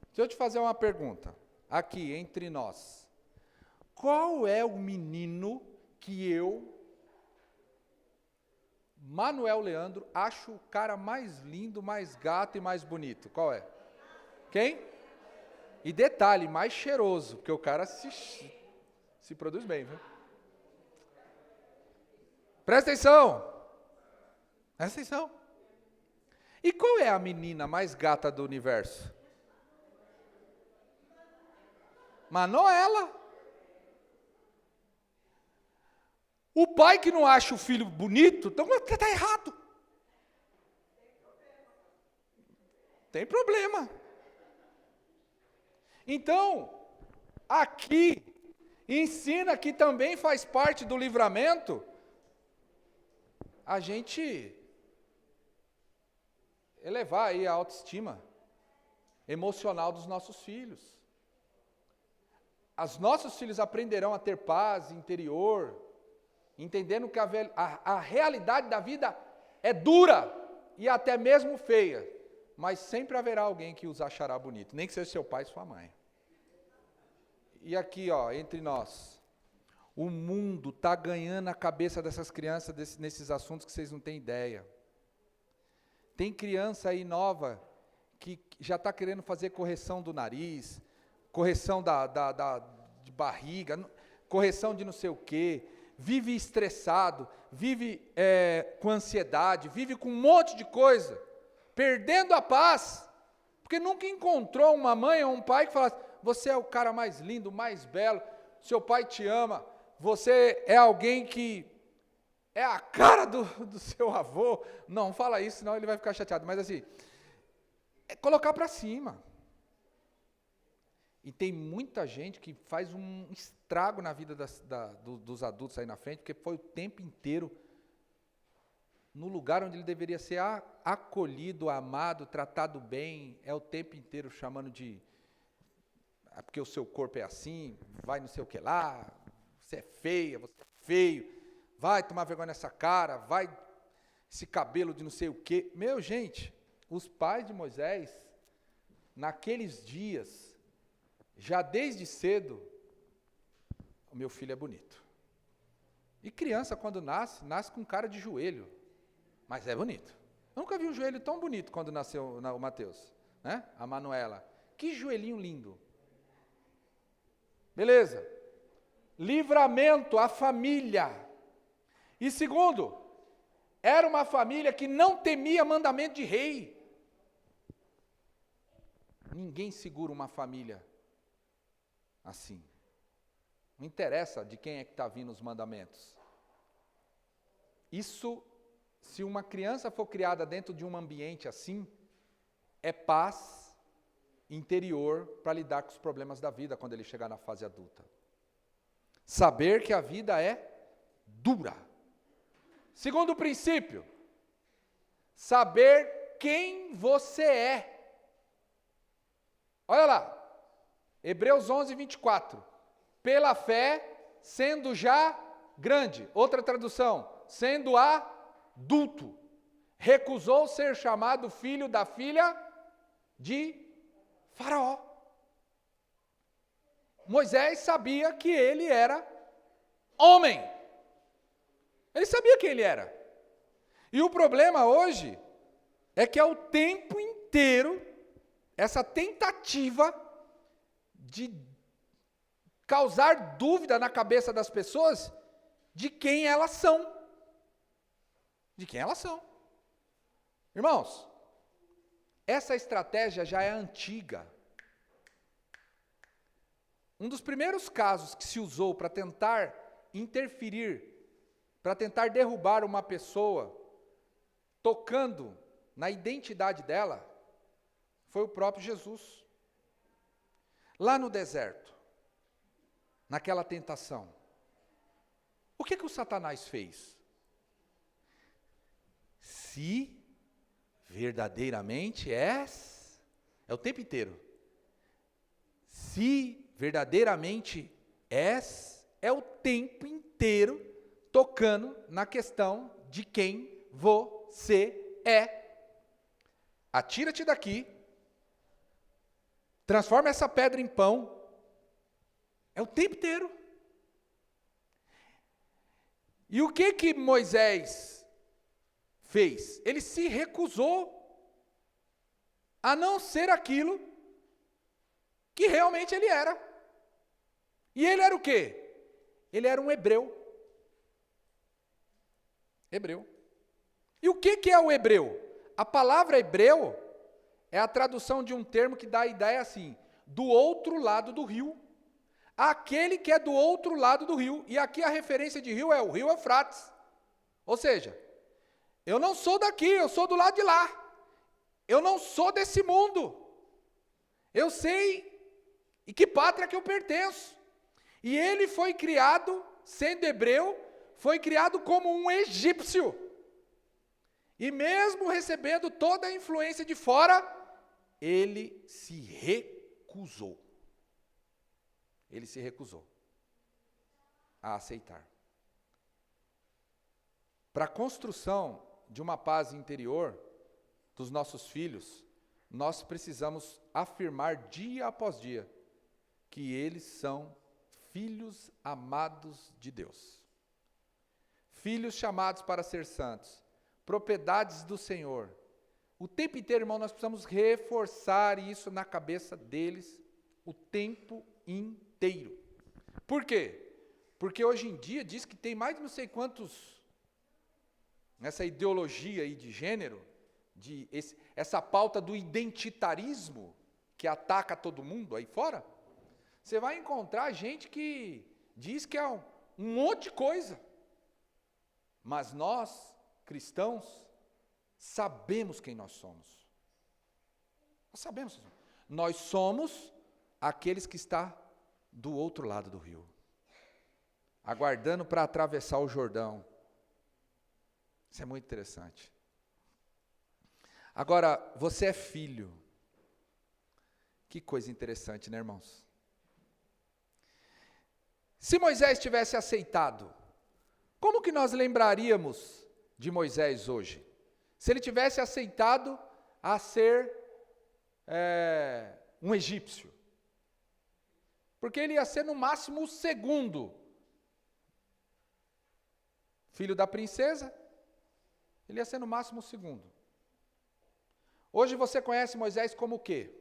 Deixa eu te fazer uma pergunta, aqui entre nós. Qual é o menino que eu, Manuel Leandro, acho o cara mais lindo, mais gato e mais bonito? Qual é? Quem? E detalhe, mais cheiroso, porque o cara se produz bem, viu? Presta atenção. Presta atenção. E qual é a menina mais gata do universo? Manuela. O pai que não acha o filho bonito, então está errado. Tem problema. Então, aqui, ensina que também faz parte do livramento a gente elevar aí a autoestima emocional dos nossos filhos. Os nossos filhos aprenderão a ter paz interior, entendendo que a realidade da vida é dura e até mesmo feia, mas sempre haverá alguém que os achará bonito, nem que seja seu pai e sua mãe. E aqui, ó, entre nós, o mundo está ganhando a cabeça dessas crianças nesses assuntos que vocês não têm ideia. Tem criança aí nova que já está querendo fazer correção do nariz, correção de barriga, correção de não sei o quê, vive estressado, vive com ansiedade, vive com um monte de coisa, perdendo a paz, porque nunca encontrou uma mãe ou um pai que falasse: você é o cara mais lindo, mais belo, seu pai te ama, você é alguém que é a cara do seu avô. Não fala isso, senão ele vai ficar chateado, mas assim, é colocar para cima. E tem muita gente que faz um estrago na vida dos adultos aí na frente, porque foi o tempo inteiro no lugar onde ele deveria ser acolhido, amado, tratado bem, é o tempo inteiro chamando de... porque o seu corpo é assim, vai não sei o que lá, você é feia, você é feio, vai tomar vergonha nessa cara, vai esse cabelo de não sei o que. Meu, gente, os pais de Moisés, naqueles dias, já desde cedo, o meu filho é bonito. E criança, quando nasce com cara de joelho, mas é bonito. Eu nunca vi um joelho tão bonito quando nasceu o Mateus, né? A Manuela. Que joelhinho lindo. Beleza. Livramento, a família. E segundo, era uma família que não temia mandamento de rei. Ninguém segura uma família assim. Não interessa de quem é que está vindo os mandamentos. Isso, se uma criança for criada dentro de um ambiente assim, é paz interior para lidar com os problemas da vida quando ele chegar na fase adulta. Saber que a vida é dura. Segundo princípio, saber quem você é. Olha lá, Hebreus 11, 24. Pela fé, sendo já grande. Outra tradução, sendo adulto, recusou ser chamado filho da filha de Faraó. Moisés sabia que ele era homem. Ele sabia quem ele era. E o problema hoje é que é o tempo inteiro essa tentativa de causar dúvida na cabeça das pessoas de quem elas são. De quem elas são. Irmãos, essa estratégia já é antiga. Um dos primeiros casos que se usou para tentar interferir, para tentar derrubar uma pessoa, tocando na identidade dela, foi o próprio Jesus. Lá no deserto, naquela tentação, o que o Satanás fez? Se verdadeiramente és, é o tempo inteiro, se verdadeiramente és, é o tempo inteiro tocando na questão de quem você é. Atira-te daqui, transforma essa pedra em pão, é o tempo inteiro. E o que Moisés fez? Ele se recusou a não ser aquilo que realmente ele era. E ele era o quê? Ele era um hebreu. Hebreu. E o que é o hebreu? A palavra hebreu é a tradução de um termo que dá a ideia assim, do outro lado do rio. Aquele que é do outro lado do rio. E aqui a referência de rio é o rio Eufrates. Ou seja, eu não sou daqui, eu sou do lado de lá. Eu não sou desse mundo. Eu sei em que pátria que eu pertenço. E ele foi criado, sendo hebreu, foi criado como um egípcio. E mesmo recebendo toda a influência de fora, ele se recusou. Ele se recusou a aceitar. Para a construção de uma paz interior dos nossos filhos, nós precisamos afirmar dia após dia que eles são filhos amados de Deus. Filhos chamados para ser santos, propriedades do Senhor. O tempo inteiro, irmão, nós precisamos reforçar isso na cabeça deles o tempo inteiro. Por quê? Porque hoje em dia diz que tem mais de não sei quantos, nessa ideologia aí de gênero, essa pauta do identitarismo que ataca todo mundo aí fora. Você vai encontrar gente que diz que é um monte de coisa. Mas nós, cristãos, sabemos quem nós somos. Nós sabemos. Nós somos aqueles que estão do outro lado do rio, aguardando para atravessar o Jordão. Isso é muito interessante. Agora, você é filho. Que coisa interessante, né, irmãos? Se Moisés tivesse aceitado, como que nós lembraríamos de Moisés hoje? Se ele tivesse aceitado a ser um egípcio. Porque ele ia ser no máximo o segundo filho da princesa, ele ia ser no máximo o segundo. Hoje você conhece Moisés como o quê?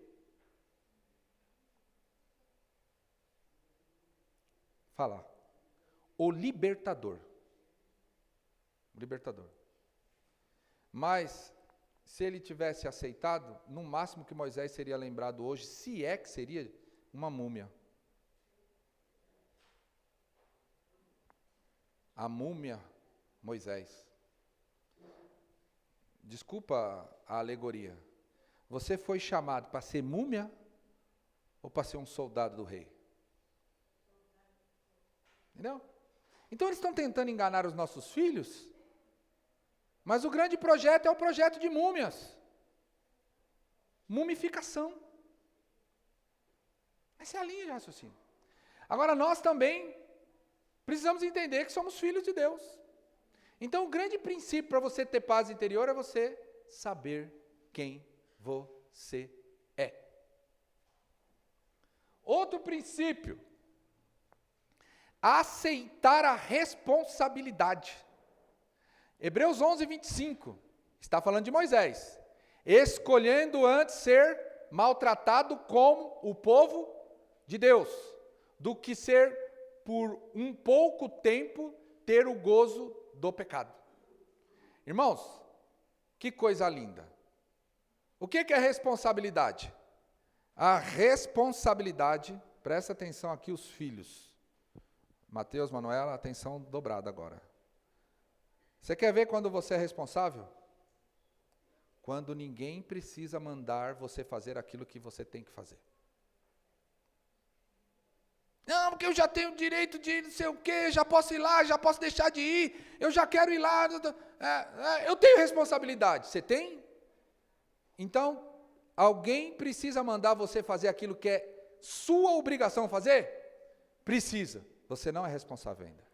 Fala. O libertador. O libertador. Mas, se ele tivesse aceitado, no máximo que Moisés seria lembrado hoje, se é que seria, uma múmia. A múmia Moisés. Desculpa a alegoria. Você foi chamado para ser múmia ou para ser um soldado do rei? Entendeu? Então eles estão tentando enganar os nossos filhos, mas o grande projeto é o projeto de múmias. Mumificação. Essa é a linha de raciocínio. Agora nós também precisamos entender que somos filhos de Deus. Então o grande princípio para você ter paz interior é você saber quem você é. Outro princípio, aceitar a responsabilidade. Hebreus 11, 25, está falando de Moisés, escolhendo antes ser maltratado como o povo de Deus, do que ser por um pouco tempo ter o gozo do pecado. Irmãos, que coisa linda. O que é responsabilidade? A responsabilidade, presta atenção aqui os filhos. Mateus, Manuela, atenção dobrada agora. Você quer ver quando você é responsável? Quando ninguém precisa mandar você fazer aquilo que você tem que fazer. Não, porque eu já tenho o direito de ir, não sei o quê, já posso ir lá, já posso deixar de ir, eu já quero ir lá. Eu tenho responsabilidade. Você tem? Então, alguém precisa mandar você fazer aquilo que é sua obrigação fazer? Precisa. Você não é responsável ainda.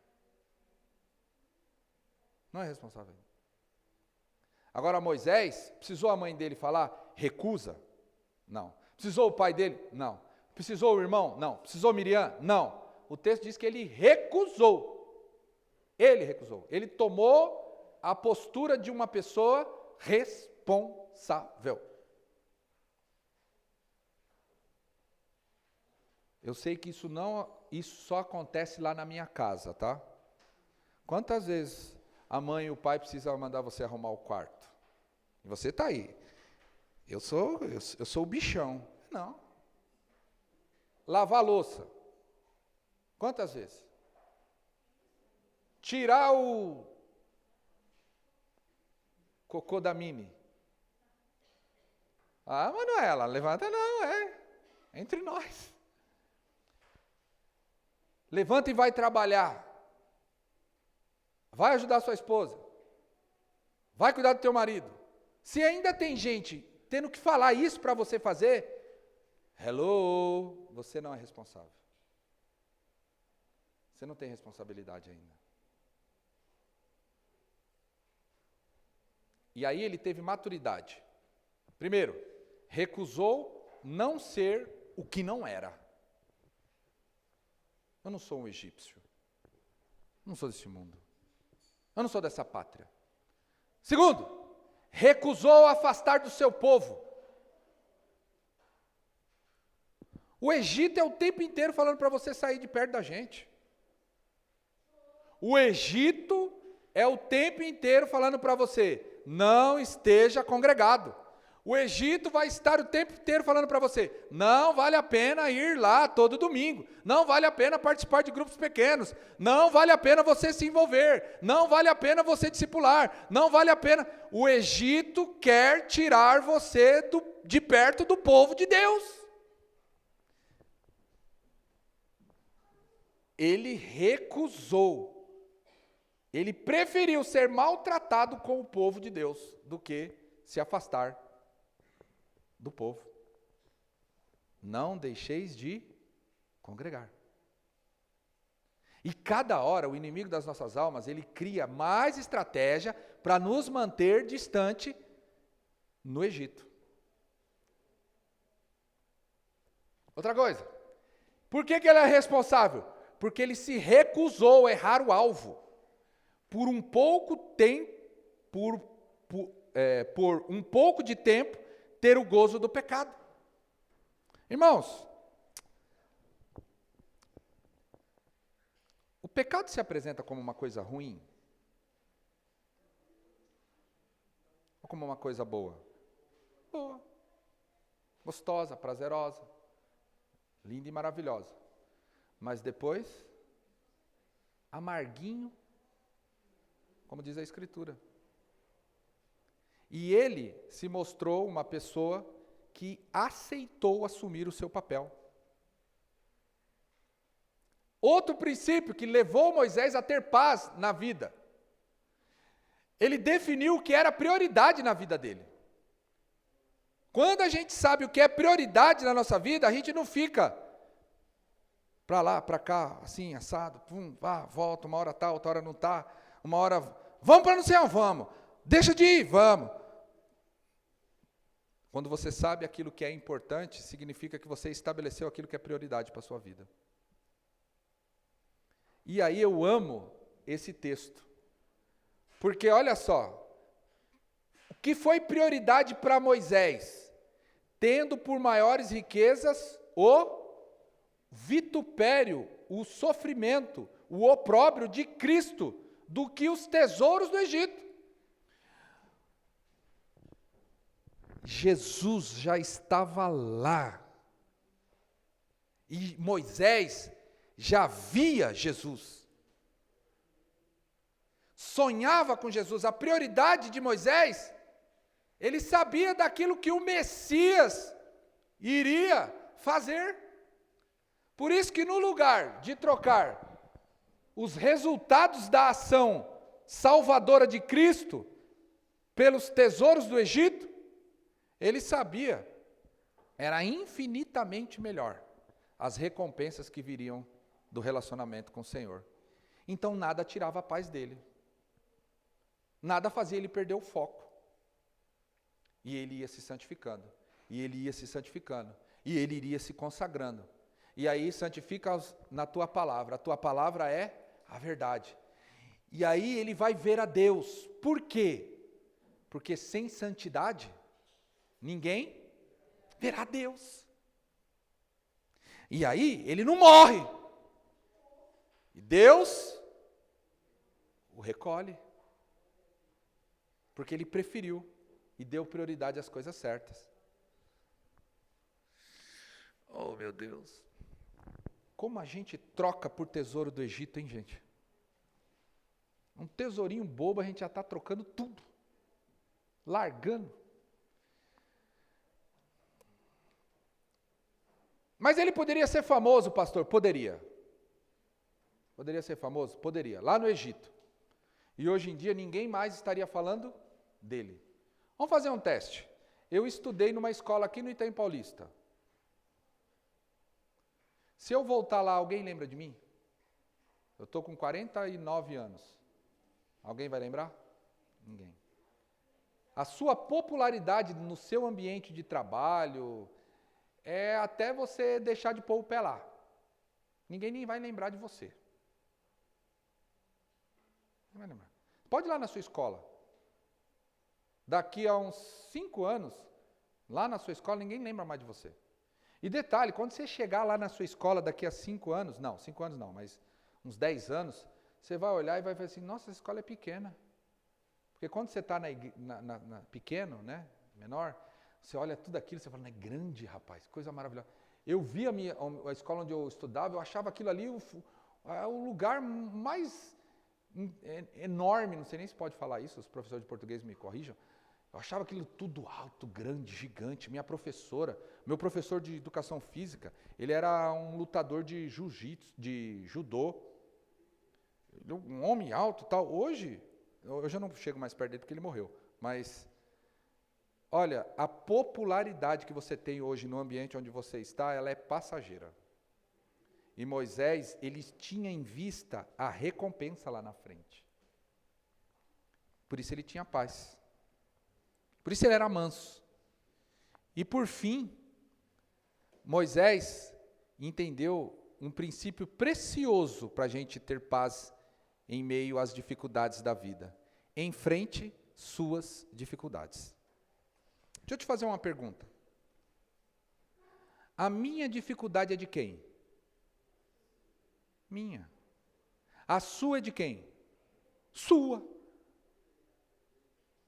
Não é responsável ainda. Agora, Moisés, precisou a mãe dele falar, recusa? Não. Precisou o pai dele? Não. Precisou o irmão? Não. Precisou Miriam? Não. O texto diz que ele recusou. Ele recusou. Ele tomou a postura de uma pessoa responsável. Eu sei que isso só acontece lá na minha casa, tá? Quantas vezes a mãe e o pai precisam mandar você arrumar o quarto. E você está aí. Eu sou o bichão. Não. Lavar a louça. Quantas vezes? Tirar o cocô da Mini. Ah, Manuela, levanta não, entre nós. Levanta e vai trabalhar. Vai ajudar sua esposa. Vai cuidar do teu marido. Se ainda tem gente tendo que falar isso para você fazer, hello, você não é responsável. Você não tem responsabilidade ainda. E aí ele teve maturidade. Primeiro, recusou não ser o que não era. Eu não sou um egípcio. Não sou desse mundo. Eu não sou dessa pátria. Segundo, recusou afastar do seu povo. O Egito é o tempo inteiro falando para você sair de perto da gente. O Egito é o tempo inteiro falando para você, não esteja congregado. O Egito vai estar o tempo inteiro falando para você, não vale a pena ir lá todo domingo, não vale a pena participar de grupos pequenos, não vale a pena você se envolver, não vale a pena você discipular, não vale a pena. O Egito quer tirar você de perto do povo de Deus. Ele recusou. Ele preferiu ser maltratado com o povo de Deus do que se afastar do povo. Não deixeis de congregar. E cada hora o inimigo das nossas almas, ele cria mais estratégia para nos manter distante no Egito. Outra coisa, por que ele é responsável? Porque ele se recusou a errar o alvo. Por um pouco tempo, por um pouco de tempo, ter o gozo do pecado. Irmãos, o pecado se apresenta como uma coisa ruim? Ou como uma coisa boa? Boa. Gostosa, prazerosa, linda e maravilhosa. Mas depois, amarguinho, como diz a Escritura. E ele se mostrou uma pessoa que aceitou assumir o seu papel. Outro princípio que levou Moisés a ter paz na vida. Ele definiu o que era prioridade na vida dele. Quando a gente sabe o que é prioridade na nossa vida, a gente não fica para lá, para cá, assim, assado, pum, vá, volta, uma hora tá, outra hora não tá, uma hora, vamos para não sei onde, vamos, deixa de ir, vamos. Quando você sabe aquilo que é importante, significa que você estabeleceu aquilo que é prioridade para a sua vida. E aí eu amo esse texto, porque olha só, o que foi prioridade para Moisés? Tendo por maiores riquezas o vitupério, o sofrimento, o opróbrio de Cristo, do que os tesouros do Egito. Jesus já estava lá. E Moisés já via Jesus. Sonhava com Jesus. A prioridade de Moisés, ele sabia daquilo que o Messias iria fazer. Por isso que no lugar de trocar os resultados da ação salvadora de Cristo pelos tesouros do Egito, ele sabia, era infinitamente melhor as recompensas que viriam do relacionamento com o Senhor. Então nada tirava a paz dele. Nada fazia ele perder o foco. E ele ia se santificando. E ele ia se santificando. E ele iria se consagrando. E aí santifica-os na tua palavra. A tua palavra é a verdade. E aí ele vai ver a Deus. Por quê? Porque sem santidade, ninguém verá Deus. E aí ele não morre. E Deus o recolhe. Porque ele preferiu e deu prioridade às coisas certas. Oh, meu Deus. Como a gente troca por tesouro do Egito, hein, gente? Um tesourinho bobo, a gente já está trocando tudo. Largando. Mas ele poderia ser famoso, pastor? Poderia. Poderia ser famoso? Poderia. Lá no Egito. E hoje em dia ninguém mais estaria falando dele. Vamos fazer um teste. Eu estudei numa escola aqui no Itaim Paulista. Se eu voltar lá, alguém lembra de mim? Eu estou com 49 anos. Alguém vai lembrar? Ninguém. A sua popularidade no seu ambiente de trabalho é até você deixar de pôr o pé lá. Ninguém nem vai lembrar de você. Não vai lembrar. Pode ir lá na sua escola. Daqui a uns 5 anos, lá na sua escola, ninguém lembra mais de você. E detalhe, quando você chegar lá na sua escola daqui a 5 anos, não, 5 anos não, mas uns 10 anos, você vai olhar e vai falar assim, nossa, essa escola é pequena. Porque quando você está pequeno, né, menor, você olha tudo aquilo, você fala, não é grande, rapaz, coisa maravilhosa. Eu vi a escola onde eu estudava, eu achava aquilo ali o lugar mais enorme, não sei nem se pode falar isso, os professores de português me corrijam. Eu achava aquilo tudo alto, grande, gigante. Minha professora, meu professor de educação física, ele era um lutador de jiu-jitsu, de judô. Um homem alto e tal. Hoje, eu já não chego mais perto dele porque ele morreu. Mas, olha, a popularidade que você tem hoje no ambiente onde você está, ela é passageira. E Moisés, ele tinha em vista a recompensa lá na frente. Por isso ele tinha paz. Por isso ele era manso. E por fim, Moisés entendeu um princípio precioso para a gente ter paz em meio às dificuldades da vida. Enfrente suas dificuldades. Deixa eu te fazer uma pergunta. A minha dificuldade é de quem? Minha. A sua é de quem? Sua.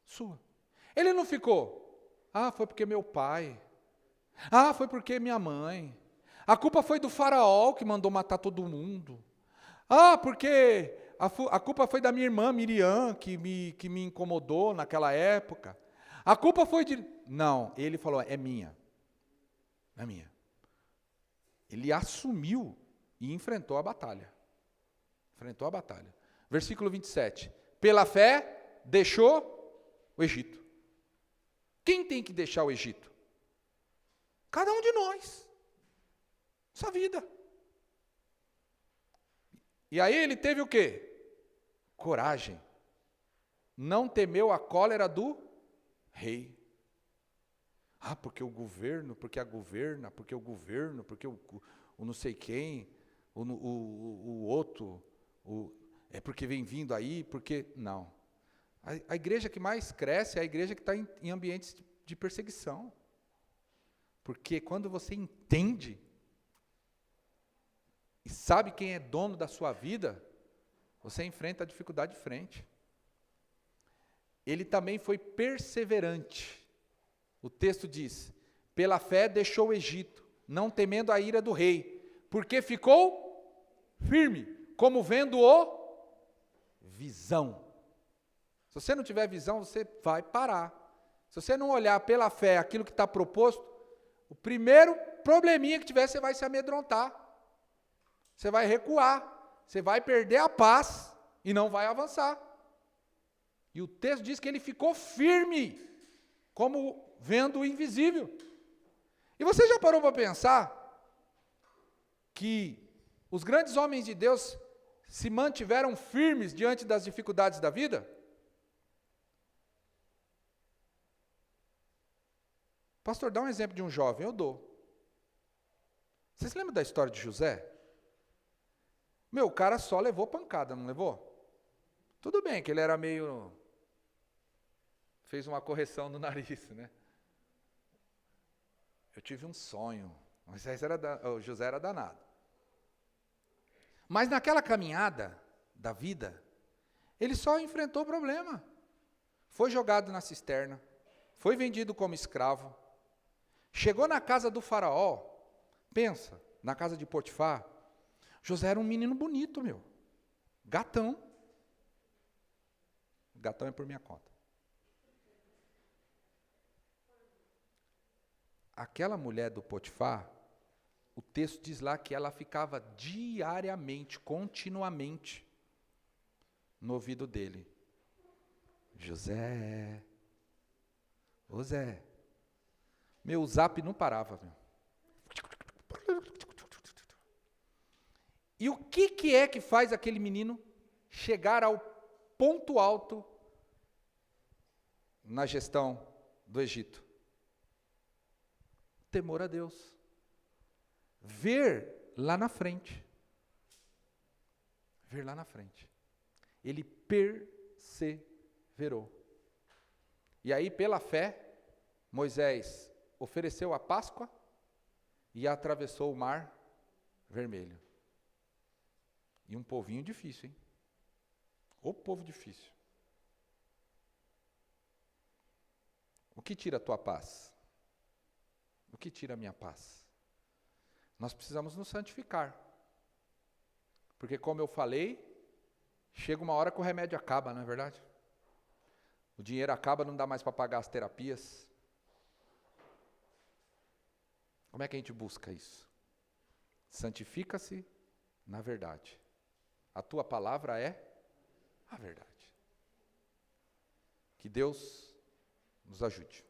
Sua. Ele não ficou, foi porque meu pai, foi porque minha mãe, a culpa foi do faraó que mandou matar todo mundo, porque a culpa foi da minha irmã Miriam que me incomodou naquela época, a culpa foi de... Não, ele falou, é minha, é minha. Ele assumiu e enfrentou a batalha. Enfrentou a batalha. Versículo 27, pela fé deixou o Egito. Quem tem que deixar o Egito? Cada um de nós. Essa vida. E aí ele teve o quê? Coragem. Não temeu a cólera do rei. Porque o governo, porque a governa, porque o governo, porque o não sei quem, o outro, é porque vem vindo aí, porque... Não. A igreja que mais cresce é a igreja que está em ambientes de perseguição. Porque quando você entende e sabe quem é dono da sua vida, você enfrenta a dificuldade de frente. Ele também foi perseverante. O texto diz, pela fé deixou o Egito, não temendo a ira do rei, porque ficou firme, como vendo o visão. Se você não tiver visão, você vai parar. Se você não olhar pela fé aquilo que está proposto, o primeiro probleminha que tiver, você vai se amedrontar. Você vai recuar. Você vai perder a paz e não vai avançar. E o texto diz que ele ficou firme, como vendo o invisível. E você já parou para pensar que os grandes homens de Deus se mantiveram firmes diante das dificuldades da vida? Pastor, dá um exemplo de um jovem. Eu dou. Vocês lembram da história de José? O cara só levou pancada, não levou? Tudo bem que ele era meio... Fez uma correção no nariz, né? Eu tive um sonho. O José era danado. Mas naquela caminhada da vida, ele só enfrentou o problema. foi jogado na cisterna, foi vendido como escravo, chegou na casa do faraó, pensa, na casa de Potifar, José era um menino bonito, meu, gatão. Gatão é por minha conta. Aquela mulher do Potifar, o texto diz lá que ela ficava diariamente, continuamente, no ouvido dele. José, ô Zé, meu zap não parava, meu. E o que é que faz aquele menino chegar ao ponto alto na gestão do Egito? Temor a Deus. Ver lá na frente. Ver lá na frente. Ele perseverou. E aí, pela fé, Moisés ofereceu a Páscoa e atravessou o Mar Vermelho. E um povinho difícil, hein? Ô povo difícil. O que tira a tua paz? O que tira a minha paz? Nós precisamos nos santificar. Porque, como eu falei, chega uma hora que o remédio acaba, não é verdade? O dinheiro acaba, não dá mais para pagar as terapias. Como é que a gente busca isso? Santifica-se na verdade. A tua palavra é a verdade. Que Deus nos ajude.